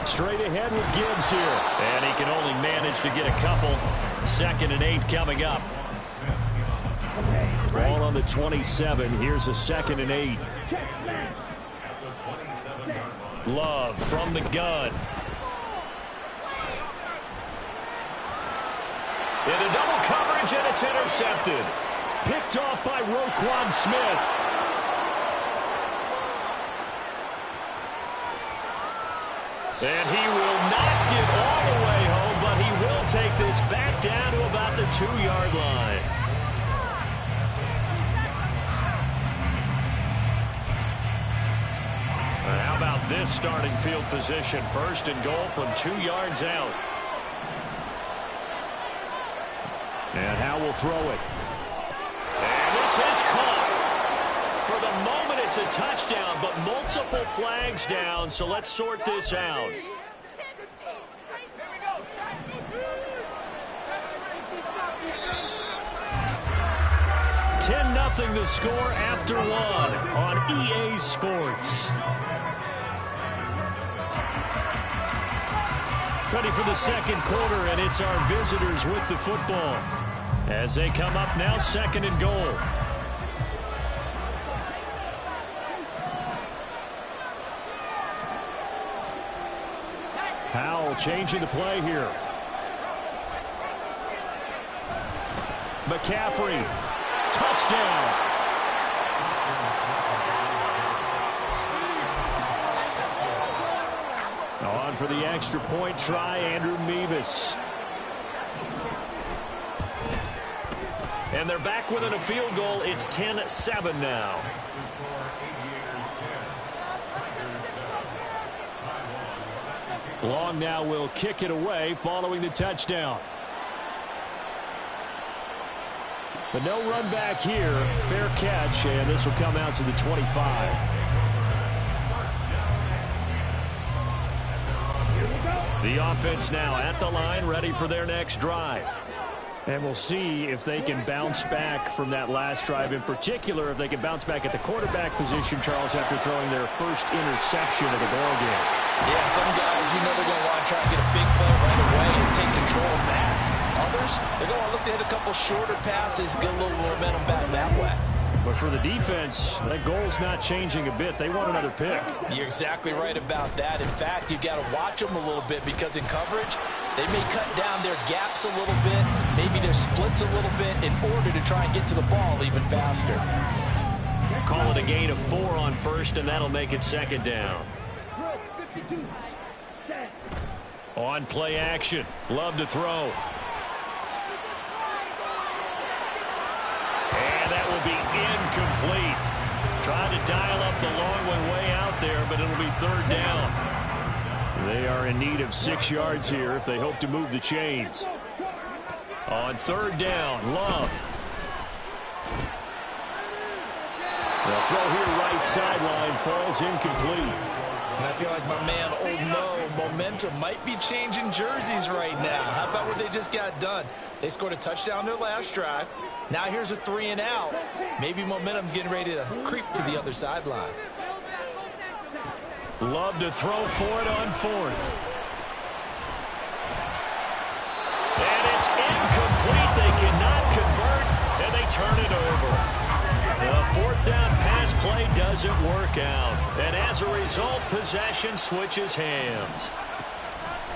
Straight ahead with Gibbs here. And he can only manage to get a couple. 2nd and 8 coming up. Ball on the 27. Here's a 2nd and 8. Love from the gun. Into double coverage, and it's intercepted. Picked off by Roquan Smith. And he will not get all the way home, but he will take this back down to about the 2-yard line. And how about this starting field position? 1st and goal from 2 yards out. And Howe will throw it. And this is caught. For the moment, it's a touchdown, but multiple flags down, so let's sort this out. 10-0 the score after 1 on EA Sports. Ready for the 2nd quarter, and it's our visitors with the football. As they come up now, 2nd and goal. Howell changing the play here. McCaffrey. Touchdown. On for the extra point try, Andrew Mevis. And they're back within a field goal. It's 10-7 now. Long now will kick it away following the touchdown. But no run back here. Fair catch, and this will come out to the 25. The offense now at the line, ready for their next drive. And we'll see if they can bounce back from that last drive. In particular, if they can bounce back at the quarterback position, Charles, after throwing their first interception of the ballgame. Yeah, some guys, you know they're going to want to try and get a big play right away and take control of that. Others, they're going to look to hit a couple shorter passes, get a little momentum back that way. But for the defense, that goal's not changing a bit. They want another pick. You're exactly right about that. In fact, you've got to watch them a little bit because in coverage, they may cut down their gaps a little bit, maybe their splits a little bit in order to try and get to the ball even faster. Call it a gain of 4 on 1st, and that'll make it 2nd down. On play action. Love to throw. And that will be incomplete. Trying to dial up the long one way out there, but it'll be 3rd down. They are in need of 6 yards here if they hope to move the chains. On 3rd down, Love. The throw here right sideline falls incomplete. And I feel like my man, Old Mo, momentum might be changing jerseys right now. How about what they just got done? They scored a touchdown their last drive. Now here's a 3 and out. Maybe momentum's getting ready to creep to the other sideline. Love to throw for it on 4th. And it's incomplete. They cannot convert, and they turn it over. The 4th down pass play doesn't work out. And as a result, possession switches hands.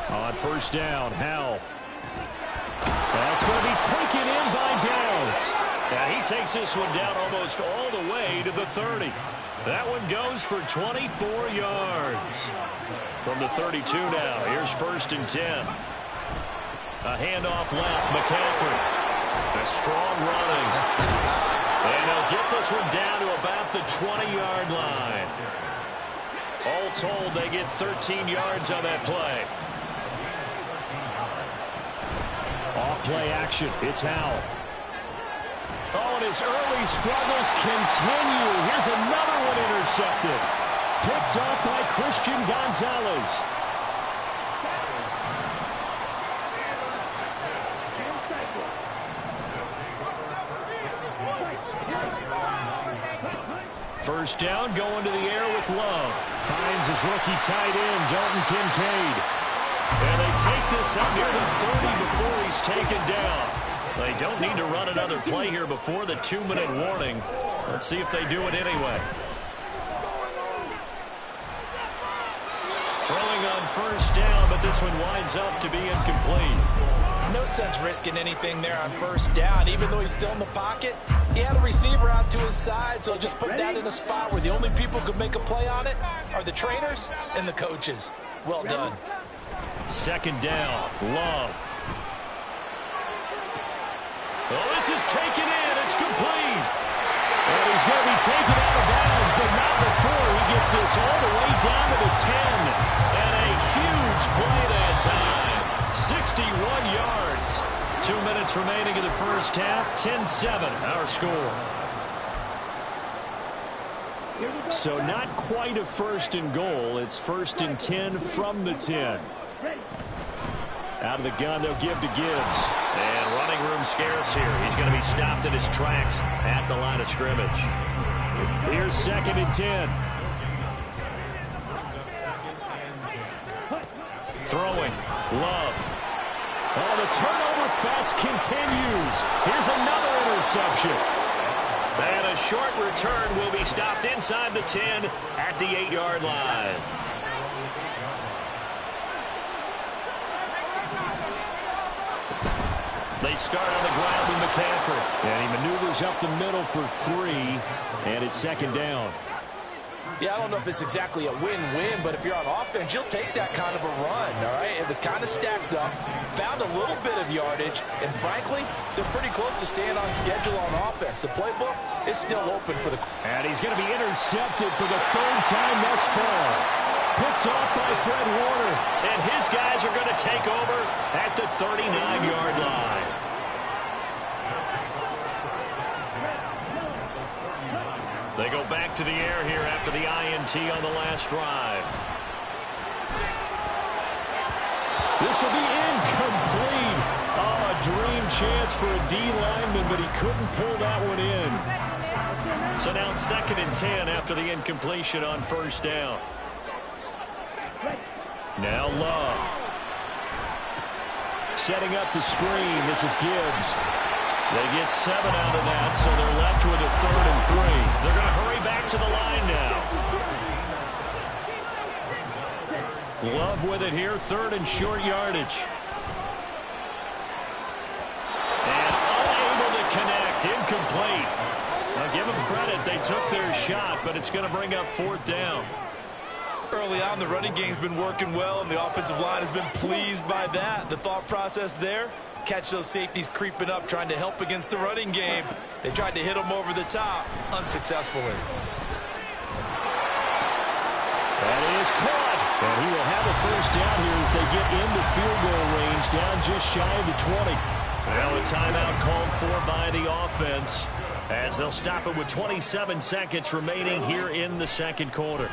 On 1st down, Howell. That's going to be taken in by Downs. Now he takes this one down almost all the way to the 30. That one goes for 24 yards. From the 32 now, here's 1st and 10. A handoff left, McCaffrey. A strong running. And they'll get this one down to about the 20-yard line. All told, they get 13 yards on that play. Off play action, it's Howell. Oh, and his early struggles continue. Here's another one intercepted. Picked off by Christian Gonzalez. First down, going to the air with Love. Finds his rookie tight end, Dalton Kincaid. And they take this up near the 30 before he's taken down. They don't need to run another play here before the 2-minute warning. Let's see if they do it anyway. Throwing on first down, but this one winds up to be incomplete. No sense risking anything there on first down. Even though he's still in the pocket, he had a receiver out to his side, so just put that in a spot where the only people who could make a play on it are the trainers and the coaches. Well done. Second down, Love. Oh, this is taken in. It's complete. And he's going to be taken out of bounds, but not before he gets this all the way down to the 10. And a huge play that time. 61 yards. 2 minutes remaining in the first half. 10-7, our score. So not quite a first and goal. It's first and 10 from the 10. Out of the gun, they'll give to Gibbs. And running room scarce here. He's going to be stopped in his tracks at the line of scrimmage. Here's second and 10. Throwing. Love. Oh, the turnover fest continues. Here's another interception. And a short return will be stopped inside the 10 at the 8-yard line. They start on the ground with McCaffrey. And he maneuvers up the middle for 3. And it's second down. Yeah, I don't know if it's exactly a win-win, but if you're on offense, you'll take that kind of a run, all right? It was kind of stacked up, found a little bit of yardage, and frankly, they're pretty close to staying on schedule on offense. The playbook is still open for the... And he's going to be intercepted for the third time thus far. Picked off by Fred Warner. And his guys are going to take over at the 39-yard line. They go back to the air here after the INT on the last drive. This will be incomplete. Oh, a dream chance for a D lineman, but he couldn't pull that one in. So now second and 10 after the incompletion on first down. Now Love. Setting up the screen. This is Gibbs. They get 7 out of that, so they're left with a 3rd and 3. They're going to hurry back to the line now. Love with it here, 3rd and short yardage. And unable to connect, incomplete. Now give them credit, they took their shot, but it's going to bring up 4th down. Early on, the running game's been working well, and the offensive line has been pleased by that. The thought process there, catch those safeties creeping up, trying to help against the running game. They tried to hit them over the top, unsuccessfully. That is caught. And he will have a first down here as they get into field goal range, down just shy of the 20. Well, a timeout called for by the offense as they'll stop it with 27 seconds remaining here in the second quarter.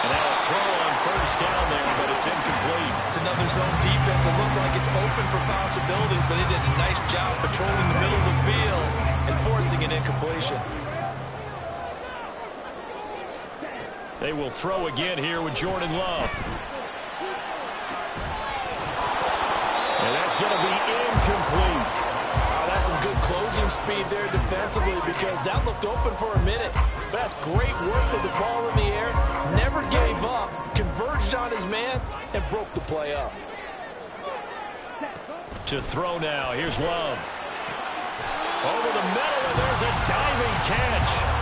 And now a throw on first down there, but it's incomplete. It's another zone defense. It looks like it's open for possibilities, but he did a nice job patrolling the middle of the field and forcing an incompletion. They will throw again here with Jordan Love. And that's going to be incomplete. Oh, that's some good closing speed there defensively because that looked open for a minute. That's great work with the ball in the air. Never gave up, converged on his man, and broke the play up. To throw now. Here's Love. Over the middle, and there's a diving catch.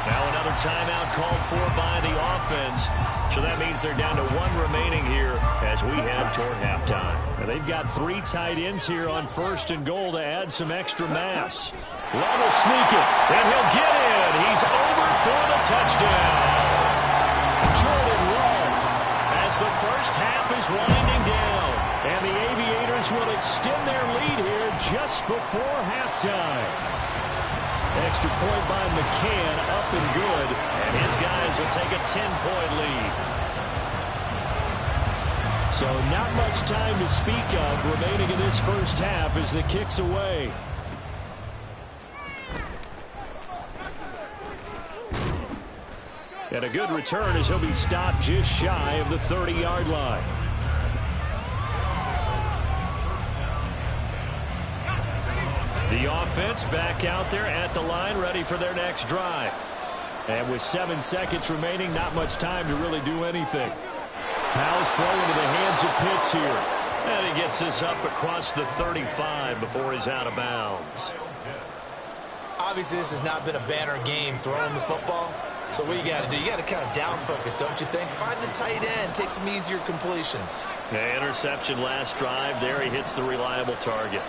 Now another timeout called for by the offense. So that means they're down to 1 remaining here as we head toward halftime. And they've got 3 tight ends here on first and goal to add some extra mass. Love will sneak it, and he'll get in. He's over for the touchdown. Jordan Love as the first half is winding down. And the Aviators will extend their lead here just before halftime. Extra point by McCann, up and good. And will take a 10-point lead. So not much time to speak of remaining in this first half as the kick's away. And a good return as he'll be stopped just shy of the 30-yard line. The offense back out there at the line, ready for their next drive. And with 7 seconds remaining, not much time to really do anything. Powell's throw into the hands of Pitts here. And he gets this up across the 35 before he's out of bounds. Obviously, this has not been a banner game throwing the football. So what you got to do, you got to kind of down focus, don't you think? Find the tight end, take some easier completions. Yeah, interception last drive. There he hits the reliable target.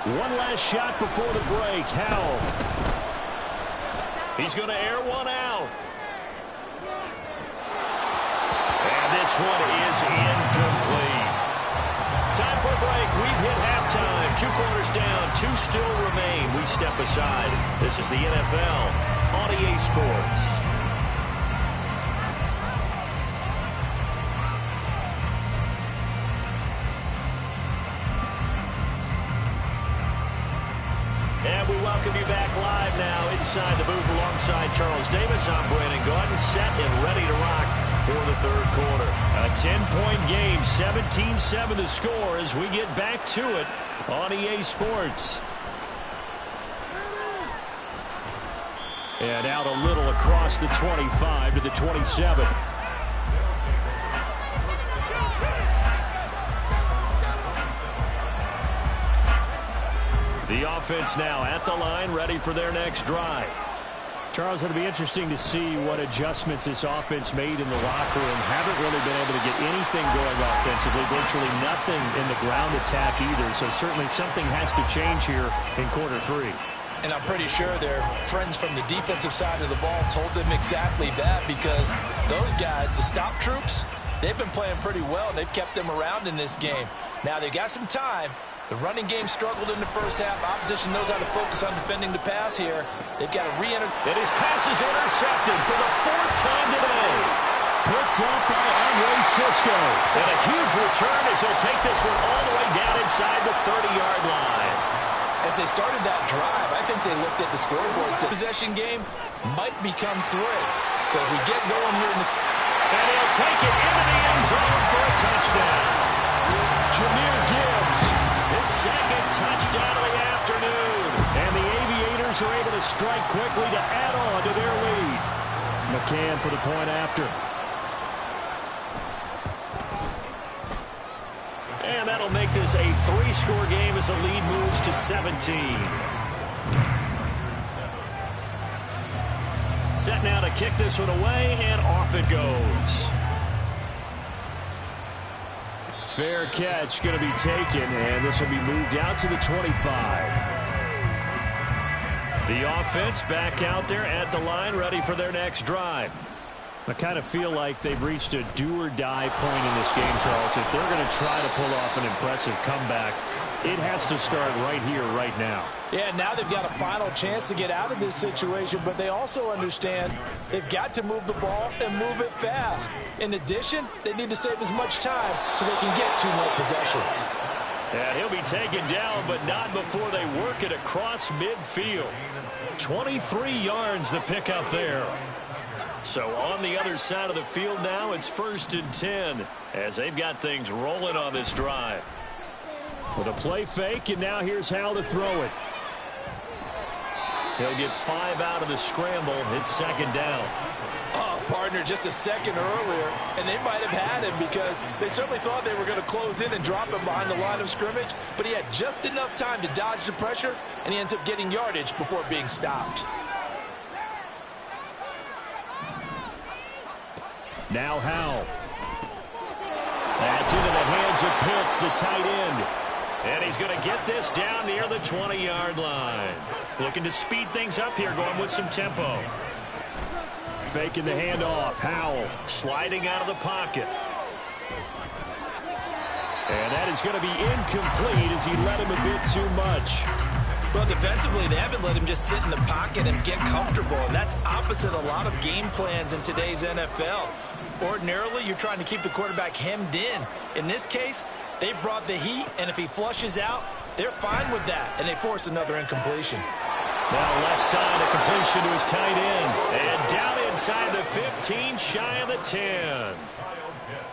One last shot before the break. Howell. He's going to air one out. And this one is incomplete. Time for a break. We've hit halftime. 2 quarters down. 2 still remain. We step aside. This is the NFL on EA Sports. And we welcome you back live now inside the booth alongside Charles Davis. I'm Brandon Gaudin, set and ready to rock for the third quarter. A 10-point game, 17-7 the score as we get back to it on EA Sports. And out a little across the 25 to the 27. The offense now at the line, ready for their next drive. Charles, it'll be interesting to see what adjustments this offense made in the locker room. Haven't really been able to get anything going offensively, virtually nothing in the ground attack either. So certainly something has to change here in quarter 3. And I'm pretty sure their friends from the defensive side of the ball told them exactly that, because those guys, the stop troops, they've been playing pretty well. They've kept them around in this game. Now they've got some time. The running game struggled in the first half. Opposition knows how to focus on defending the pass here. They've got to re-enter. And his pass is intercepted for the 4th time today. Picked up by Andre Cisco. And a huge return as he'll take this one all the way down inside the 30-yard line. As they started that drive, I think they looked at the scoreboard and said, possession game might become 3. So as we get going here in the... And he'll take it into the end zone for a touchdown. Jahmyr Gibbs, his 2nd touchdown of the afternoon. And the Aviators are able to strike quickly to add on to their lead. McCann for the point after. And that'll make this a 3-score game as the lead moves to 17. Set now to kick this one away, and off it goes. Fair catch going to be taken, and this will be moved out to the 25. The offense back out there at the line, ready for their next drive. I kind of feel like they've reached a do-or-die point in this game, Charles. If they're going to try to pull off an impressive comeback, it has to start right here, right now. Yeah, now they've got a final chance to get out of this situation, but they also understand they've got to move the ball and move it fast. In addition, they need to save as much time so they can get 2 more possessions. And he'll be taken down, but not before they work it across midfield. 23 yards the pickup there. So on the other side of the field now, it's 1st and 10 as they've got things rolling on this drive. With a play fake, and now here's how to throw it. He'll get 5 out of the scramble. It's 2nd down. Oh, partner, just a second earlier, and they might have had him because they certainly thought they were going to close in and drop him behind the line of scrimmage, but he had just enough time to dodge the pressure, and he ends up getting yardage before being stopped. Now Howell. That's into the hands of Pitts, the tight end. And he's going to get this down near the 20-yard line. Looking to speed things up here, going with some tempo. Faking the handoff. Howell sliding out of the pocket. And that is going to be incomplete as he led him a bit too much. Well, defensively, they haven't let him just sit in the pocket and get comfortable, and that's opposite a lot of game plans in today's NFL. Ordinarily, you're trying to keep the quarterback hemmed in. In this case, they brought the heat, and if he flushes out, they're fine with that, and they force another incompletion. Now left side, a completion to his tight end. And down inside the 15, shy of the 10.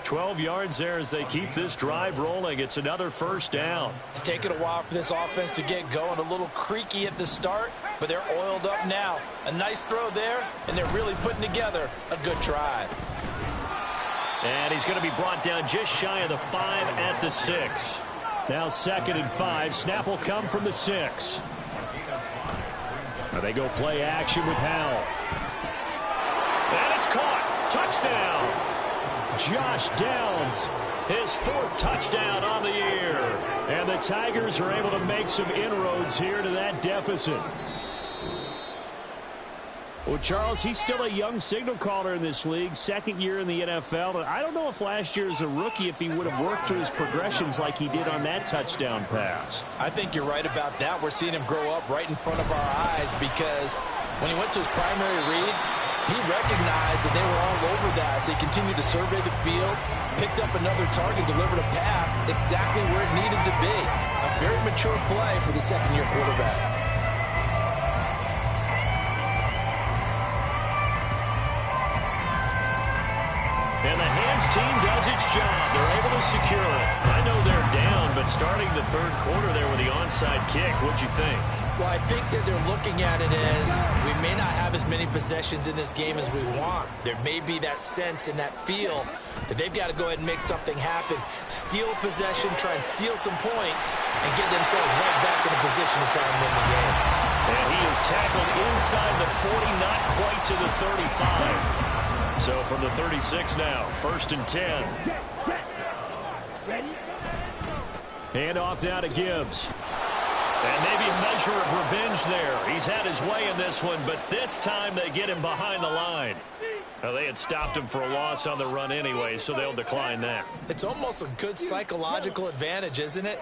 12 yards there as they keep this drive rolling. It's another first down. It's taken a while for this offense to get going. A little creaky at the start, but they're oiled up now. A nice throw there, and they're really putting together a good drive. And he's going to be brought down just shy of the 5 at the 6. Now 2nd and 5. Snap will come from the 6. Now they go play action with Howell. And it's caught. Touchdown. Josh Downs, his 4th touchdown on the year. And the Tigers are able to make some inroads here to that deficit. Well, Charles, he's still a young signal caller in this league, 2nd year in the NFL. And I don't know if last year as a rookie, if he would have worked through his progressions like he did on that touchdown pass. I think you're right about that. We're seeing him grow up right in front of our eyes because when he went to his primary read, he recognized that they were all over that. So he continued to survey the field, picked up another target, delivered a pass exactly where it needed to be. A very mature play for the 2nd-year quarterback. And the hands team does its job. They're able to secure it. I know they're down, but starting the 3rd quarter there with the onside kick, what'd you think? Well, I think that they're looking at it as we may not have as many possessions in this game as we want. There may be that sense and that feel that they've got to go ahead and make something happen, steal a possession, try and steal some points, and get themselves right back in a position to try and win the game. And he is tackled inside the 40, not quite to the 35. So from the 36 now, 1st and 10. Hand off now to Gibbs. And maybe a measure of revenge there. He's had his way in this one, but this time they get him behind the line. Now, they had stopped him for a loss on the run anyway, so they'll decline that. It's almost a good psychological advantage, isn't it?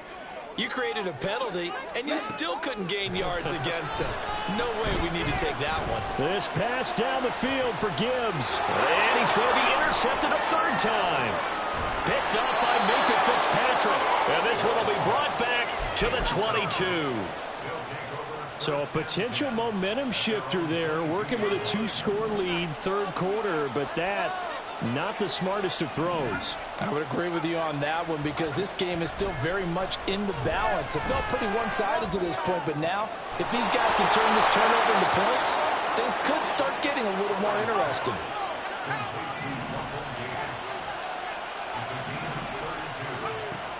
You created a penalty, and you still couldn't gain yards against us. No way we need to take that one. This pass down the field for Gibbs. And he's going to be intercepted a 3rd time. Picked up by Minka Fitzpatrick. And this one will be brought back to the 22. So a potential momentum shifter there, working with a 2-score lead, 3rd quarter, but that not the smartest of throws. I would agree with you on that one because this game is still very much in the balance. It felt pretty one-sided to this point, but now if these guys can turn this turnover into points, things could start getting a little more interesting.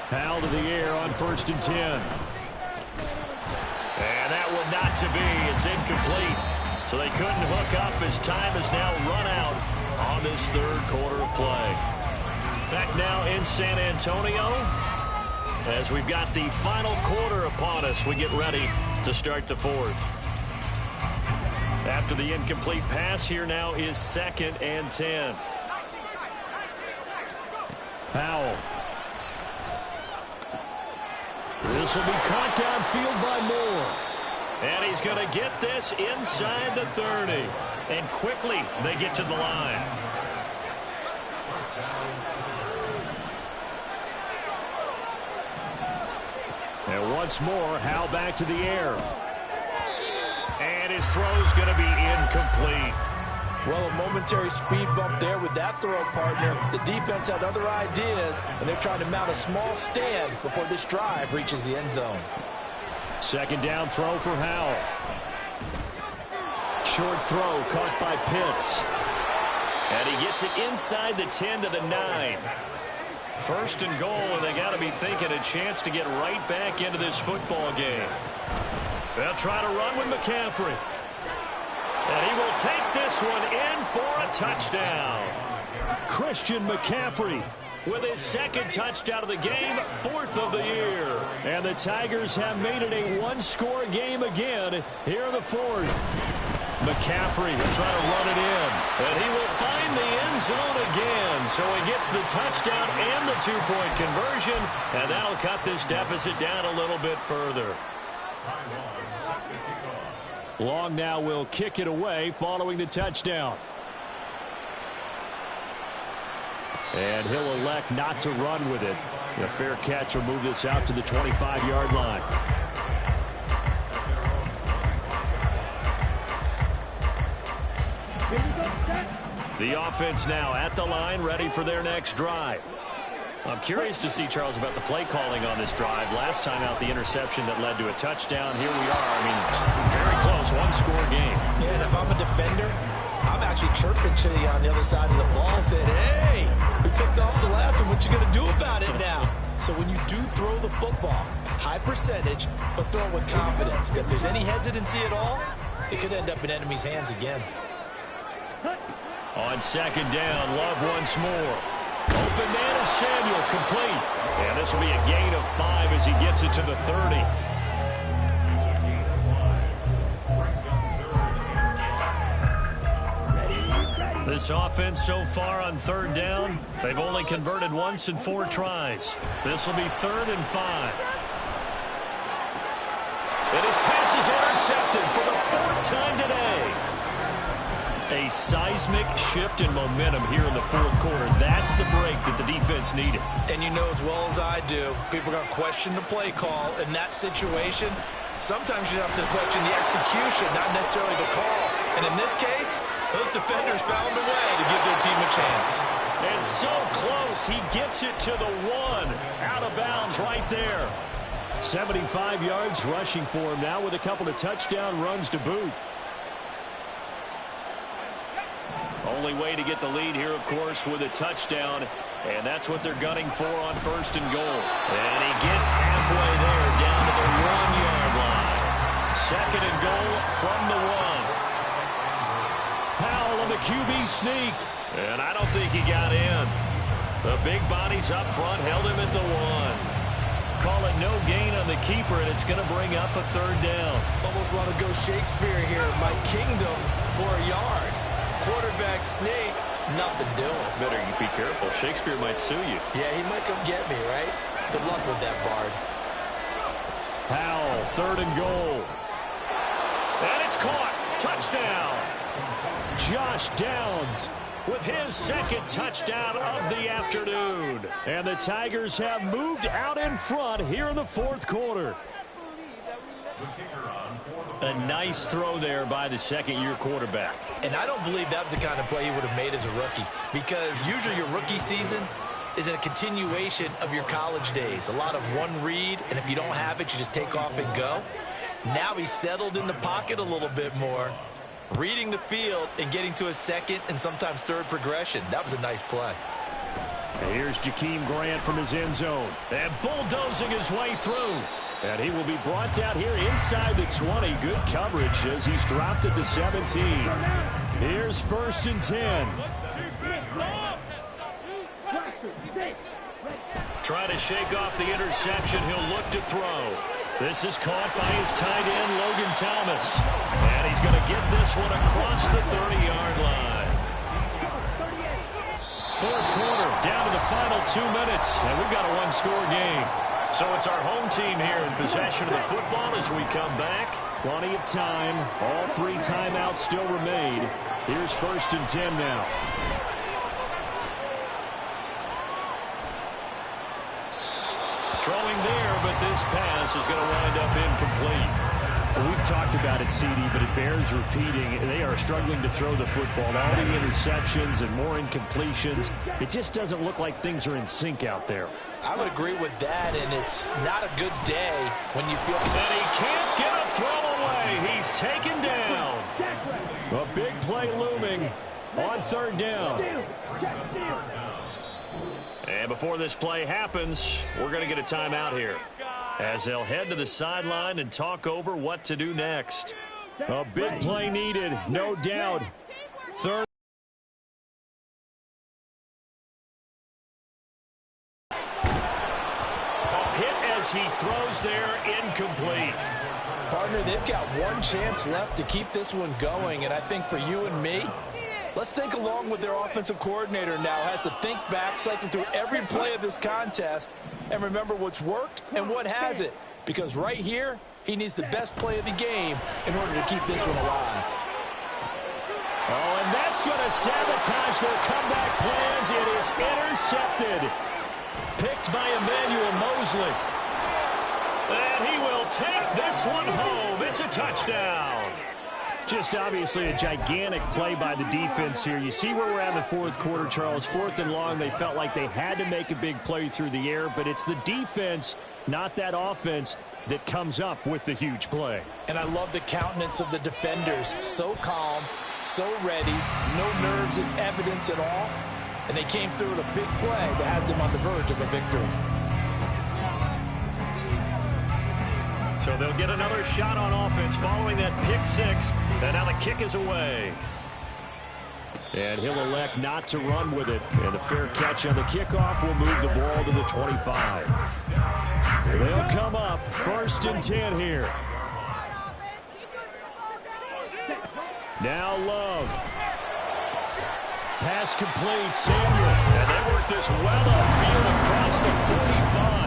Howell to the air on 1st and 10. And that one not to be. It's incomplete. So they couldn't hook up as time has now run out on this 3rd quarter of play. Back now in San Antonio as we've got the final quarter upon us. We get ready to start the 4th. After the incomplete pass, here now is 2nd and 10. Howell. This will be caught downfield by Moore. And he's going to get this inside the 30. And quickly they get to the line. And once more, Howell back to the air. And his throw's going to be incomplete. Well, a momentary speed bump there with that throw partner. The defense had other ideas, and they're trying to mount a small stand before this drive reaches the end zone. 2nd down throw for Howell. Short throw caught by Pitts. And he gets it inside the 10 to the 9. 1st and goal, and they got to be thinking a chance to get right back into this football game. They'll try to run with McCaffrey. And he will take this one in for a touchdown. Christian McCaffrey with his 2nd touchdown of the game, 4th of the year. And the Tigers have made it a 1-score game again here in the 4th. McCaffrey will try to run it in. And he will find the end zone again. So he gets the touchdown and the 2-point conversion. And that'll cut this deficit down a little bit further. Long now will kick it away following the touchdown. And he'll elect not to run with it. A fair catch will move this out to the 25-yard line. The offense now at the line, ready for their next drive. I'm curious to see, Charles, about the play calling on this drive. Last time out, the interception that led to a touchdown. Here we are. I mean, very close, one-score game. Yeah, and if I'm a defender, I'm actually chirping to you on the other side of the ball and saying, hey, we picked off the last one. What you going to do about it now? So when you do throw the football, high percentage, but throw it with confidence. If there's any hesitancy at all, it could end up in enemy's hands again. On second down, Love once more. Open man is Samuel, complete. And this will be a gain of 5 as he gets it to the 30. This offense so far on third down, they've only converted once in 4 tries. This will be 3rd and 5. And his pass is intercepted for the 4th time today. A seismic shift in momentum here in the 4th quarter. That's the break that the defense needed. And you know as well as I do, people are going to question the play call in that situation. Sometimes you have to question the execution, not necessarily the call. And in this case, those defenders found a way to give their team a chance. And so close, he gets it to the 1. Out of bounds right there. 75 yards rushing for him now with a couple of touchdown runs to boot. Only way to get the lead here, of course, with a touchdown. And that's what they're gunning for on 1st and goal. And he gets halfway there, down to the 1-yard line. 2nd and goal from the 1. Powell on the QB sneak. And I don't think he got in. The big bodies up front held him at the 1. Call it no gain on the keeper, and it's going to bring up a 3rd down. Almost want to go Shakespeare here. My kingdom for a yard. Quarterback sneak, nothing doing. Better be careful. Shakespeare might sue you. Yeah, he might come get me, right? Good luck with that, Bard. Powell, 3rd and goal. And it's caught. Touchdown. Josh Downs with his 2nd touchdown of the afternoon. And the Tigers have moved out in front here in the 4th quarter. A nice throw there by the 2nd-year quarterback. And I don't believe that was the kind of play he would have made as a rookie, because usually your rookie season is a continuation of your college days. A lot of one read, and if you don't have it, you just take off and go. Now he's settled in the pocket a little bit more, reading the field and getting to a 2nd and sometimes 3rd progression. That was a nice play. Here's Jakeem Grant from his end zone. And bulldozing his way through. And he will be brought down here inside the 20. Good coverage as he's dropped at the 17. Here's 1st and 10. Trying to shake off the interception. He'll look to throw. This is caught by his tight end, Logan Thomas. And he's going to get this one across the 30-yard line. 4th quarter, down to the final 2 minutes. And we've got a 1-score game. So it's our home team here in possession of the football as we come back. Plenty of time. All 3 timeouts still remain. Here's 1st and 10 now. Throwing there, but this pass is going to wind up incomplete. We've talked about it, CD, but it bears repeating. They are struggling to throw the football. All the interceptions and more incompletions. It just doesn't look like things are in sync out there. I would agree with that, and it's not a good day when you feel that he can't get a throw away. He's taken down. A big play looming on 3rd down. And before this play happens, we're going to get a timeout here as they'll head to the sideline and talk over what to do next. A big play needed, no doubt. 3rd. He throws there, incomplete. Partner, they've got one chance left to keep this one going, and I think for you and me, let's think along with their offensive coordinator now. Has to think back, cycle through every play of this contest, and remember what's worked and what hasn't. Because right here, He needs the best play of the game in order to keep this one alive. Oh, and that's going to sabotage their comeback plans. It is intercepted. Picked by Emmanuel Mosley. And he will take this one home. It's a touchdown. Just obviously a gigantic play by the defense here. You see where we're at in the fourth quarter, Charles. 4th and long, they felt like they had to make a big play through the air, but it's the defense, not that offense, that comes up with the huge play. And I love the countenance of the defenders. So calm, so ready, no nerves and evidence at all. And they came through with a big play that has them on the verge of a victory. So they'll get another shot on offense following that pick six. And now the kick is away. And he'll elect not to run with it. And a fair catch on the kickoff will move the ball to the 25. They'll come up 1st and 10 here. Now Love. Pass complete, Samuel. And they work this well upfield across the 45.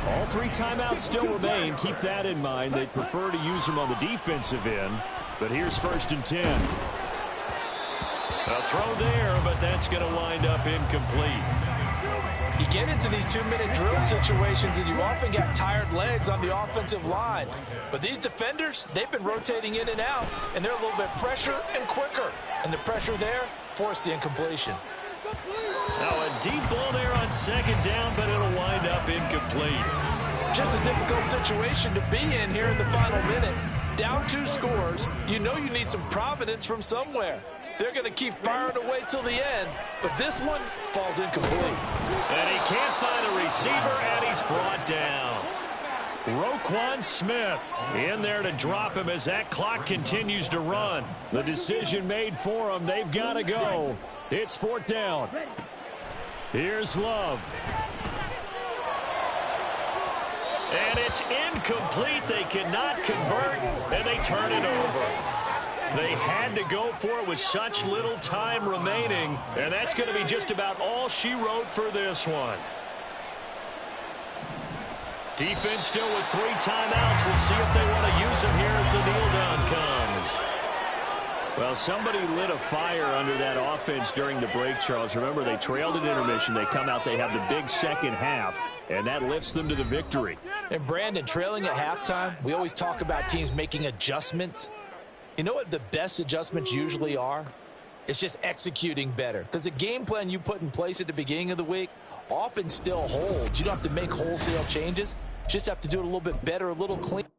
All 3 timeouts still remain. Keep that in mind. They'd prefer to use them on the defensive end. But here's 1st and 10. A throw there, but that's going to wind up incomplete. You get into these 2-minute drill situations and you often got tired legs on the offensive line. But these defenders, they've been rotating in and out, and they're a little bit fresher and quicker. And the pressure there forced the incompletion. Now a deep ball there on 2nd down, but it'll wind up incomplete. Just a difficult situation to be in here in the final minute. Down 2 scores, you know you need some providence from somewhere. They're going to keep firing away till the end, but this one falls incomplete. And he can't find a receiver, and he's brought down. Roquan Smith in there to drop him as that clock continues to run. The decision made for him. They've got to go. It's 4th down. Here's Love. And it's incomplete. They cannot convert, and they turn it over. They had to go for it with such little time remaining, and that's going to be just about all she wrote for this one. Defense still with 3 timeouts. We'll see if they want to use them here as the kneel down comes. Well, somebody lit a fire under that offense during the break, Charles. Remember, they trailed at intermission. They come out, they have the big second half, and that lifts them to the victory. And Brandon, trailing at halftime, we always talk about teams making adjustments. You know what the best adjustments usually are? It's just executing better. Because the game plan you put in place at the beginning of the week often still holds. You don't have to make wholesale changes. You just have to do it a little bit better, a little cleaner.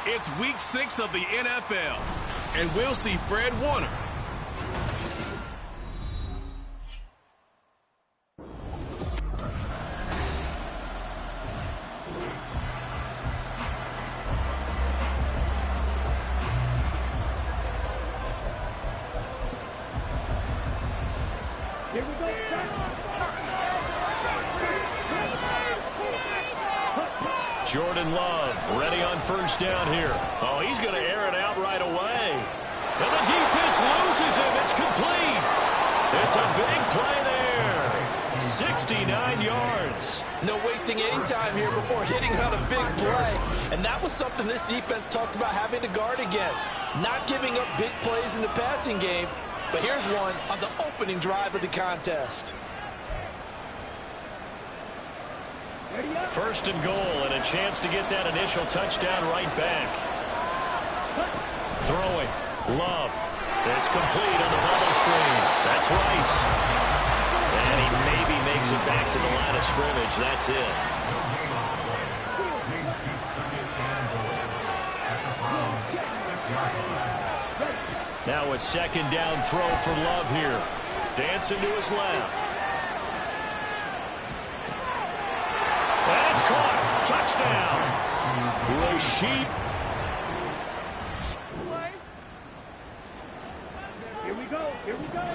It's week 6 of the NFL, and we'll see Fred Warner. Here we go. Jordan Love ready on first down here. Oh, he's going to air it out right away. And the defense loses him. It's complete. It's a big play there. 69 yards. No wasting any time here before hitting on a big play. And that was something this defense talked about having to guard against. Not giving up big plays in the passing game. But here's one on the opening drive of the contest. First and goal, and a chance to get that initial touchdown right back. Throwing. Love. It's complete on the bubble screen. That's Rice. And he maybe makes it back to the line of scrimmage. That's it. Now a second down throw for Love here. Dancing to his left. That's caught. Touchdown. Rashid. Here we go. Here we go.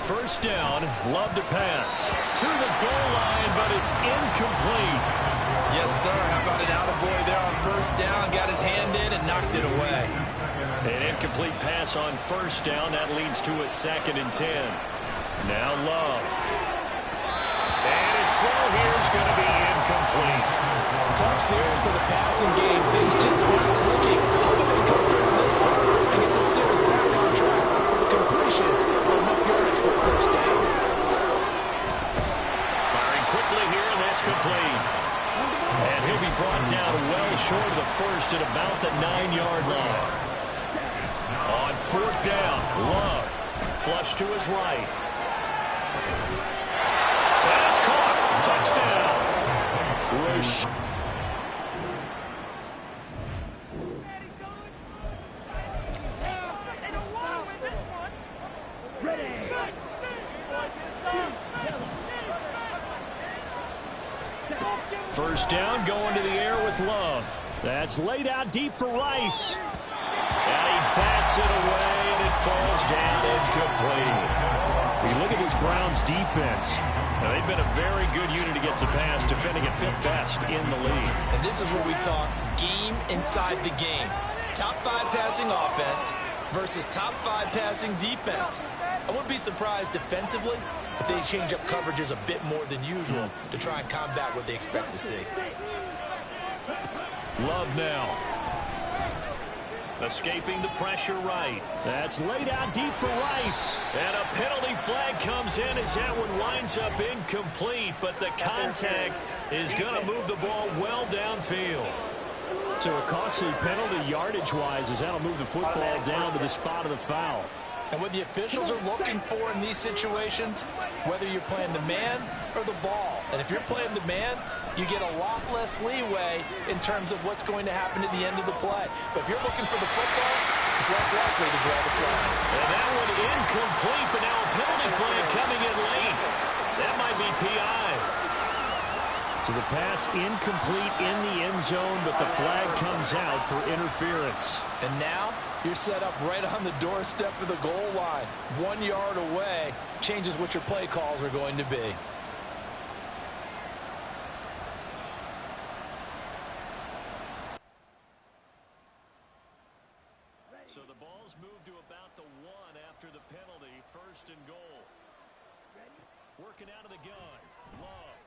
First down. Love to pass. To the goal line, but it's incomplete. Yes, sir. How about an attaboy there on first down? Got his hand in and knocked it away. An incomplete pass on first down. That leads to a 2nd and 10. Now Love. And his throw here is going to be incomplete. Tough series for the passing game. Things just aren't clicking. Hoping they come through in this one and get the series back on track with the completion for enough yardage for first down. Firing quickly here, and that's complete. And he'll be brought down well short of the first at about the 9-yard line. On 4th down, Love. Flush to his right. That's caught. Touchdown. Rush. First down, going to the air with Love. That's laid out deep for Rice. And he bats it away, and it falls down incomplete. We look at this Browns defense. Now, they've been a very good unit against the pass, defending at 5th best in the league. And this is where we talk game inside the game. Top 5 passing offense versus top 5 passing defense. I wouldn't be surprised defensively if they change up coverages a bit more than usual to try and combat what they expect to see. Love now. Escaping the pressure right. That's laid out deep for Rice. And a penalty flag comes in as that one winds up incomplete, but the contact is going to move the ball well downfield. So a costly penalty yardage-wise as that'll move the football down to the spot of the foul. And what the officials are looking for in these situations, whether you're playing the man or the ball. And if you're playing the man, you get a lot less leeway in terms of what's going to happen at the end of the play. But if you're looking for the football, it's less likely to draw the flag. And that one incomplete, but now a penalty flag coming in late. That might be PI. So the pass incomplete in the end zone, but the flag comes out for interference. And now you're set up right on the doorstep of the goal line. 1 yard away changes what your play calls are going to be. So the ball's moved to about the 1 after the penalty. 1st and goal. Working out of the gun. Love.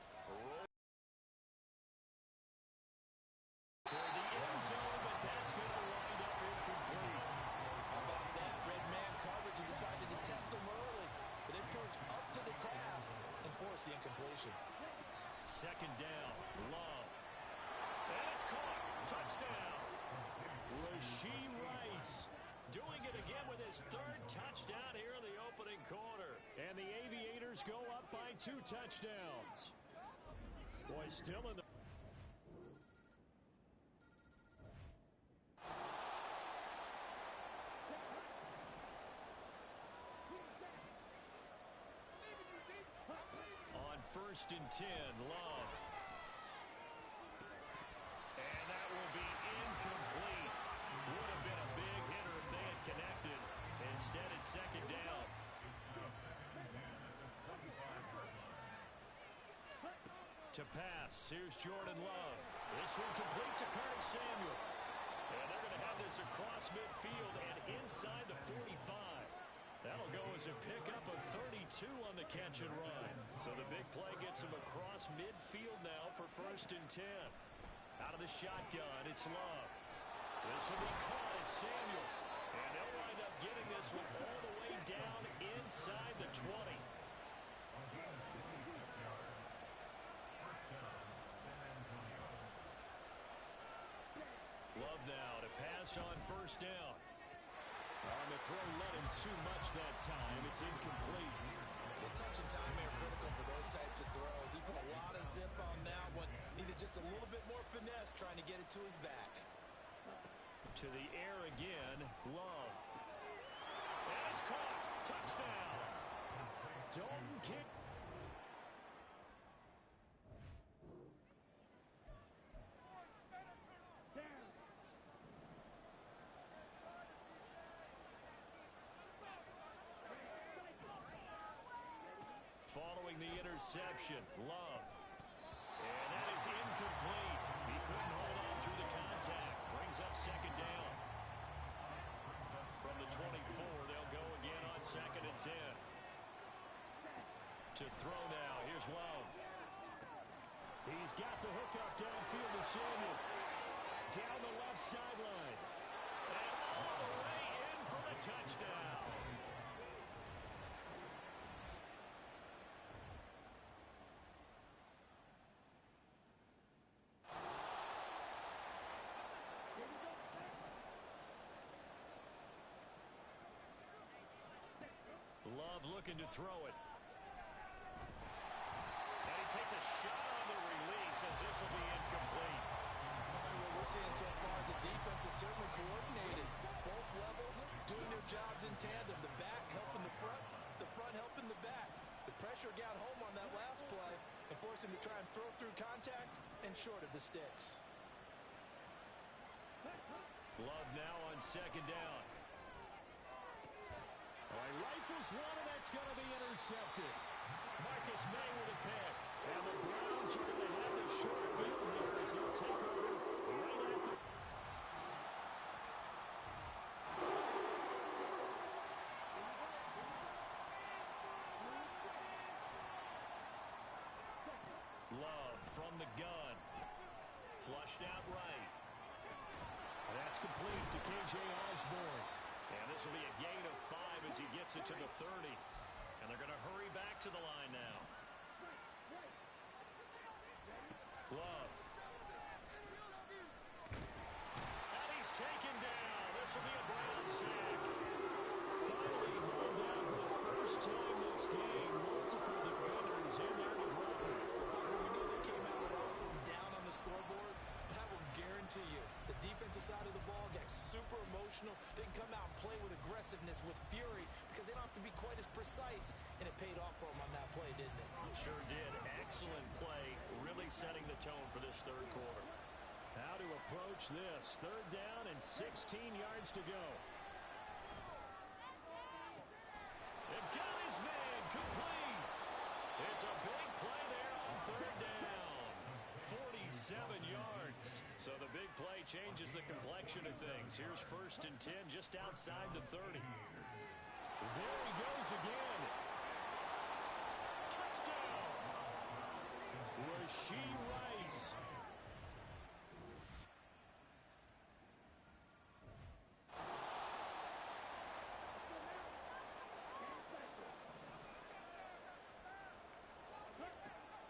For the end zone, but that's going to wind up incomplete. How about that? Red man coverage and decided to test him early. But it proved up to the task and forced the incompletion. 2nd down. Love. And it's caught. Touchdown. Rashid Rice doing it again with his 3rd touchdown here in the opening quarter. And the Aviators go up by 2 touchdowns. Boy, still in the... On 1st and 10, Love. And that will be incomplete. Would have been a big hitter if they had connected. Instead, it's 2nd down. To pass, here's Jordan Love. This one complete to Curtis Samuel. And they're going to have this across midfield and inside the 45. That'll go as a pickup of 32 on the catch and run. So the big play gets him across midfield now for 1st and 10. Out of the shotgun, it's Love. This will be caught at Samuel. And they'll wind up getting this one all the way down inside the 20. Love now to pass on 1st down. On the throw, let him too much that time. It's incomplete. The touch and time are critical for those types of throws. He put a lot of zip on that one. Needed just a little bit more finesse trying to get it to his back. To the air again, Love. And it's caught. Touchdown. Dalton kick. Following the interception, Love. And that is incomplete. He couldn't hold on through the contact. Brings up 2nd down. From the 24, they'll go again on 2nd and 10. To throw now, here's Love. He's got the hook up downfield to Samuel. Down the left sideline. And all the way in for the touchdown. Love looking to throw it. And he takes a shot on the release as this will be incomplete. What we're seeing so far is the defense is certainly coordinated. Both levels doing their jobs in tandem. The back helping the front helping the back. The pressure got home on that last play and forced him to try and throw through contact and short of the sticks. Love now on 2nd down. All right, rifles one, and that's going to be intercepted. Marcus May with a pick. And the Browns are going to have the short field here as they'll take over right after. Love from the gun. Flushed out right. And that's complete to K.J. Osborne. And this will be a gain of 5 as he gets it to the 30. And they're going to hurry back to the line now. Love. And he's taken down. This will be a Brown sack. Finally hauled down for the first time this game. Multiple defenders in there to drop him. We knew they came out with all of them down on the scoreboard. I will guarantee you, the defensive side of the ball gets super emotional. They can come out and play with aggressiveness, with fury, because they don't have to be quite as precise. And it paid off for them on that play, didn't it? It sure did. Excellent play, really setting the tone for this 3rd quarter. How to approach this. 3rd down and 16 yards to go. They've got his man complete. It's a big play there on 3rd down. 47 yards. So the big play changes the complexion of things. Here's 1st and 10 just outside the 30. There he goes again. Touchdown. Rashee Rice.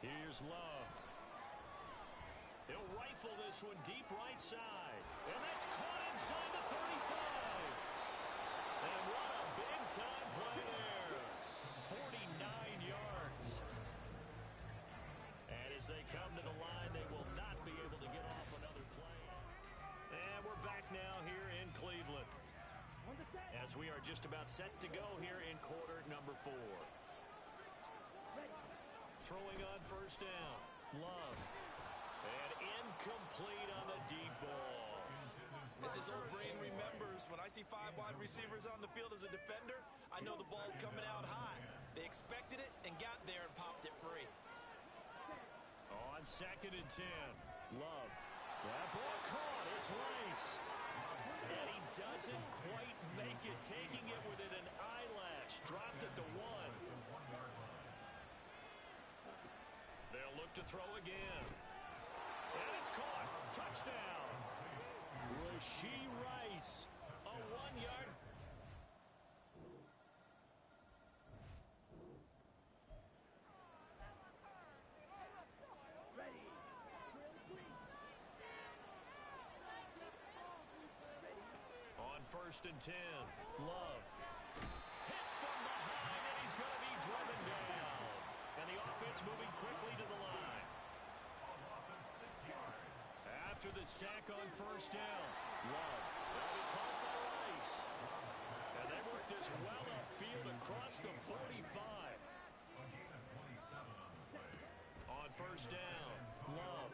Here's Love. He'll rifle this one deep right side. And that's caught inside the 35. And what a big-time play there. 49 yards. As they come to the line, they will not be able to get off another play. And we're back now here in Cleveland, as we are just about set to go here in quarter number 4. Throwing on first down. Love. And incomplete on the deep ball. As his old brain remembers, when I see 5 wide receivers on the field as a defender, I know the ball's coming out high. They expected it and got there and popped it free. On 2nd and 10. Love. That ball caught. It's Rice. And he doesn't quite make it, taking it within an eyelash. Dropped at the 1. They'll look to throw again. And it's caught. Touchdown. Rashee Rice. A 1-yard. Ready. On 1st and 10. Love. Hit from behind, and he's going to be driven down. And the offense moving quickly to the line. After the sack on first down. Love. That'll be caught by Rice. And they work this well upfield across the 45. On first down. Love.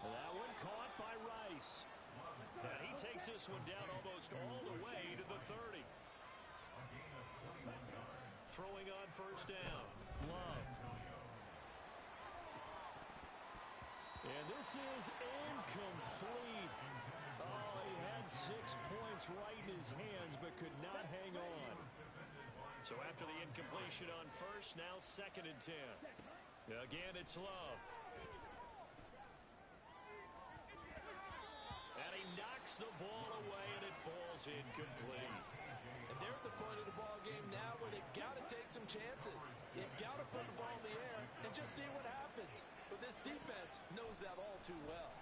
That one caught by Rice. And he takes this one down almost all the way to the 30. Throwing on first down. Love. And this is incomplete. Oh, he had 6 points right in his hands, but could not hang on. So after the incompletion on first, now 2nd and 10. Again, it's Love. And he knocks the ball away, and it falls incomplete. And they're at the point of the ball game now where they've got to take some chances. They've got to put the ball in the air and just see what happens. But this defense knows that all too well.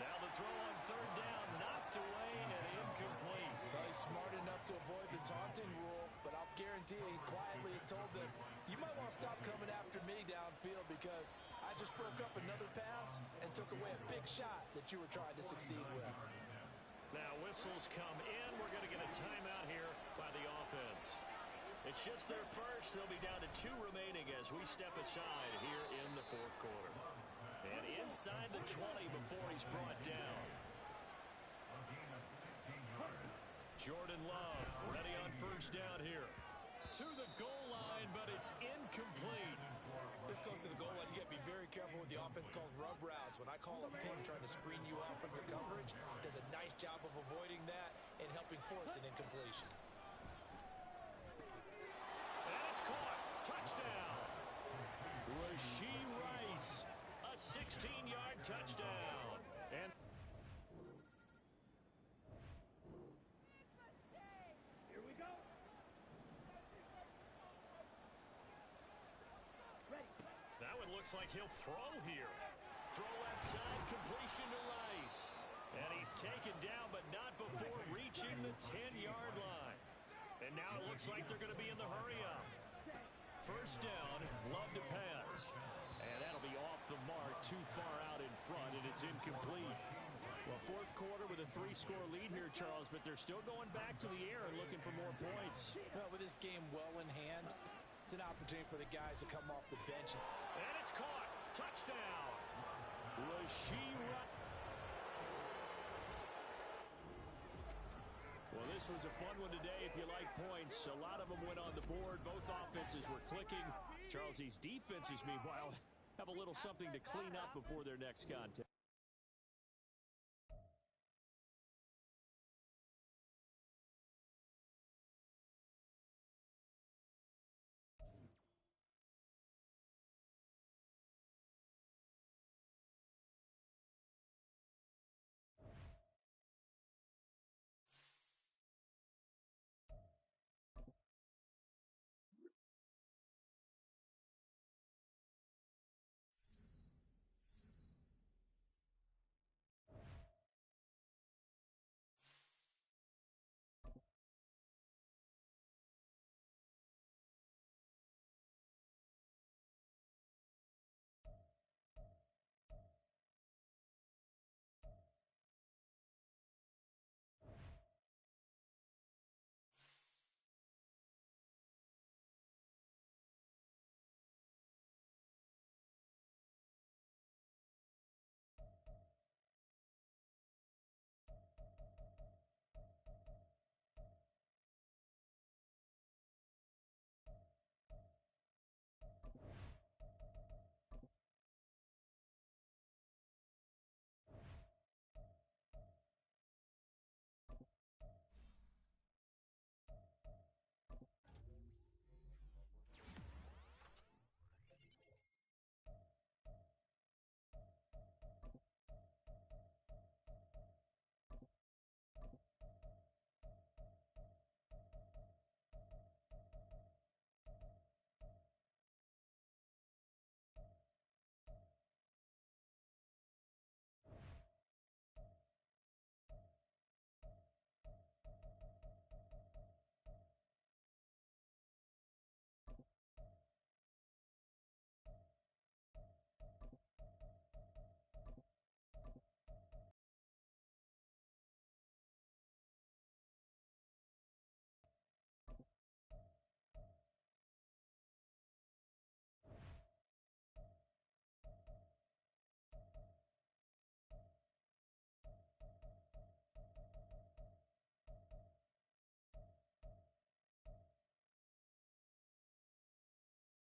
Now the throw on 3rd down, knocked away and incomplete. Well, he's smart enough to avoid the taunting rule, but I'll guarantee he quietly has told them, you might want to stop coming after me downfield because I just broke up another pass and took away a big shot that you were trying to succeed with. Now whistles come in. We're going to get a timeout here by the offense. It's just their first. They'll be down to 2 remaining as we step aside here in the 4th quarter. And inside the 20 before he's brought down. Jordan Love ready on first down here. To the goal line, but it's incomplete. This goes to the goal line. You got to be very careful with the offense calls rub routes. When I call a pick trying to screen you off from your coverage, does a nice job of avoiding that and helping force an incompletion. And it's caught. Touchdown. Rashee Rice. A 16-yard touchdown. And Here we go. Ready. that one looks like he'll throw here. Throw left side, completion to Rice. And he's taken down, but not before reaching the 10-yard line. And now it looks like they're going to be in the hurry-up. First down, Love to pass. And that'll be off the mark, too far out in front, and it's incomplete. Well, 4th quarter with a 3-score lead here, Charles, but they're still going back to the air and looking for more points. Well, with this game well in hand, it's an opportunity for the guys to come off the bench. And it's caught. Touchdown. Rashee Rice. Well, this was a fun one today if you like points. A lot of them went on the board. Both offenses were clicking. Charles, these defenses, meanwhile, have a little something to clean up before their next contest.